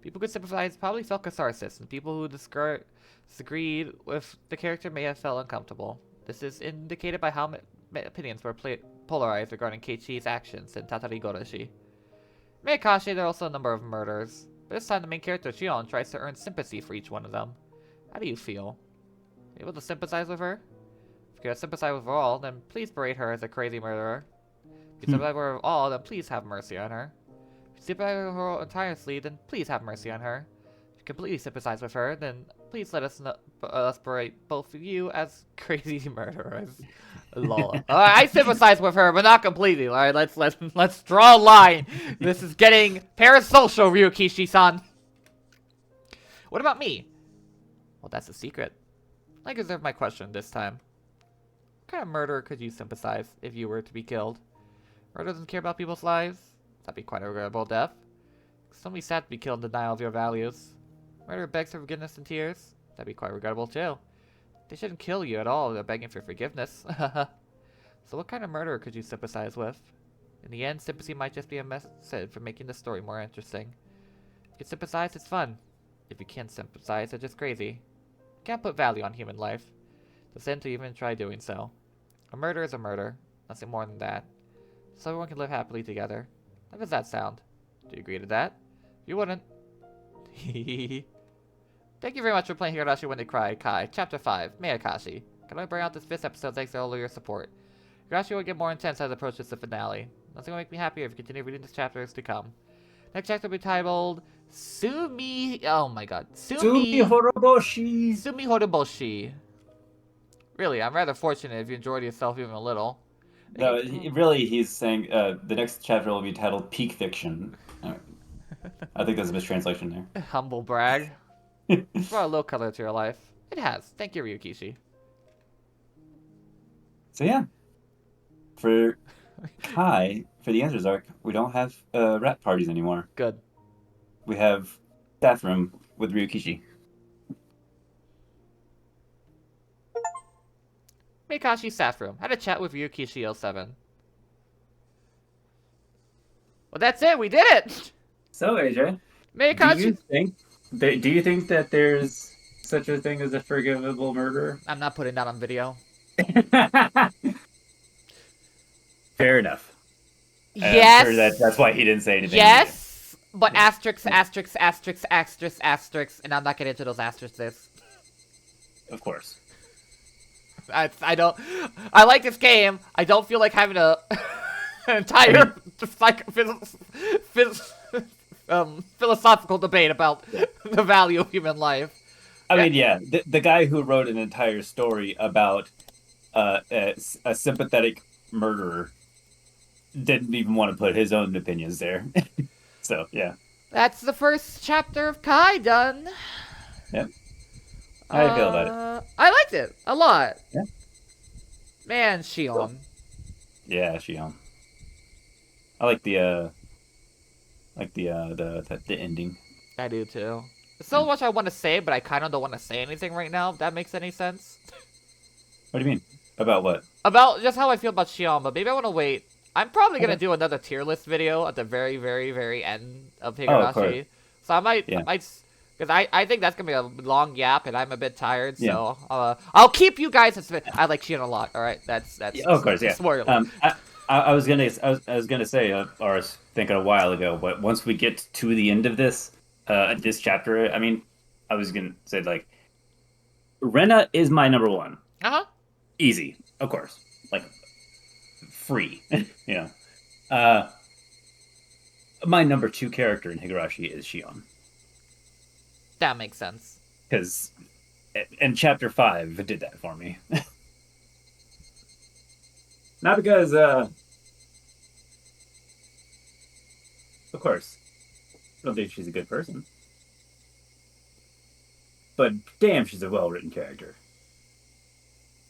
People who could sympathize probably felt catharsis, and people who disagreed with the character may have felt uncomfortable. This is indicated by how opinions were polarized regarding Keiichi's actions in Tatarigoroshi. In MEAKASHI, there are also a number of murders, but this time the main character, Shion, tries to earn sympathy for each one of them. How do you feel? Are you able to sympathize with her? If you can sympathize with her all, then please berate her as a crazy murderer. If you sympathize with her all, then please have mercy on her. If you sympathize with her entirely, then please have mercy on her. If you completely sympathize with her, then please let us berate both of you as crazy murderers. Lol. I sympathize with her, but not completely. All right, let's draw a line. This is getting parasocial, Ryukishi-san. What about me? Well, that's a secret. I reserve my question this time. What kind of murderer could you sympathize if you were to be killed? Murder doesn't care about people's lives? That'd be quite a regrettable death. It's only sad to be killed in denial of your values. Murder begs for forgiveness and tears? That'd be quite regrettable too. They shouldn't kill you at all, they're begging for forgiveness. So what kind of murderer could you sympathize with? In the end, sympathy might just be a method for making the story more interesting. If you can sympathize, it's fun. If you can't sympathize, it's just crazy. You can't put value on human life. It's sin to even try doing so. A murder is a murder, nothing more than that. So everyone can live happily together. How does that sound? Do you agree to that? You wouldn't. Thank you very much for playing Higurashi When They Cry, Kai, Chapter 5, MEAKASHI. Can I bring out this 5th episode thanks to all of your support. Higurashi will get more intense as it approaches the finale. Nothing will make me happier if you continue reading this chapters to come. Next chapter will be titled Sumi... Oh my god. Sumi Horoboshi! Sumi Horoboshi. Really, I'm rather fortunate if you enjoyed yourself even a little. No, really, he's saying the next chapter will be titled Peak Fiction. I think there's a mistranslation there. Humble brag. Brought a little color to your life. It has. Thank you, Ryukishi. So yeah, for Kai, for the Answers arc, we don't have rap parties anymore. Good. We have staff room with Ryukishi. MEAKASHI staff room. Had a chat with Ryukishi 07. Well, that's it. We did it. So AJ, MEAKASHI. Do you think that there's such a thing as a forgivable murderer? I'm not putting that on video. Fair enough. Yes. I'm sure that's why he didn't say anything. Yes, but asterisk, asterisk, asterisk, asterisk, asterisk, and I'm not getting into those asterisks. Of course. I don't. I like this game. I don't feel like having an entire philosophical debate about the value of human life. I mean, yeah, the guy who wrote an entire story about a sympathetic murderer didn't even want to put his own opinions there. So, yeah. That's the first chapter of Kai done. Yep. How do you feel about it? I liked it a lot. Yeah. Man, Shion. Cool. Yeah, Shion. I like the ending. I do too. so much I want to say, but I kind of don't want to say anything right now, if that makes any sense. What do you mean? About what? About just how I feel about Shion, but maybe I want to wait. I'm probably going to do another tier list video at the very, very, very end of Higurashi. course. So I might, Yeah. because I think that's going to be a long gap, and I'm a bit tired, so I'll keep you guys. I like Shion a lot, alright? That's of course, yeah. spoiler. I was gonna say, or I was thinking a while ago, but once we get to the end of this chapter, I mean, I was gonna say like, Rena is my number one. Easy, of course, like free, you know. My number 2 character in Higurashi is Shion. That makes sense. Because in chapter 5, it did that for me. Not because, of course, I don't think she's a good person. But damn, she's a well-written character.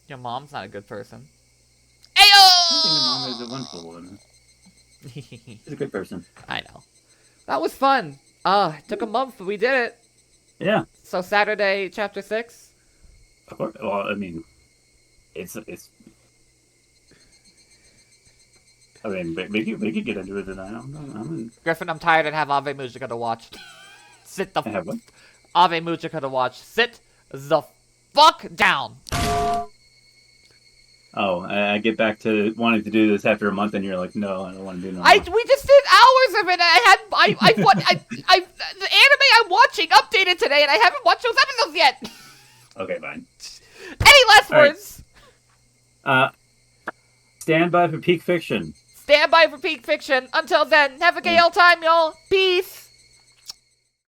Your mom's not a good person. I think the mom is a wonderful woman. She's a good person. I know. That was fun. It took a month, but we did it. Yeah. So Saturday, chapter 6? Of course. Well, I mean, it's. I mean, we could get into it tonight. Griffin, I'm tired and have Ave Mujika to watch. Sit the have what? Ave Mujika to watch. Sit the fuck down. Oh, I get back to wanting to do this after a month, and you're like, no, I don't want to do no. We just did hours of it. The anime I'm watching updated today, and I haven't watched those episodes yet. Okay, fine. Any last words? Stand by for peak fiction. Stand by for peak fiction. Until then, have a gay old time, y'all. Peace.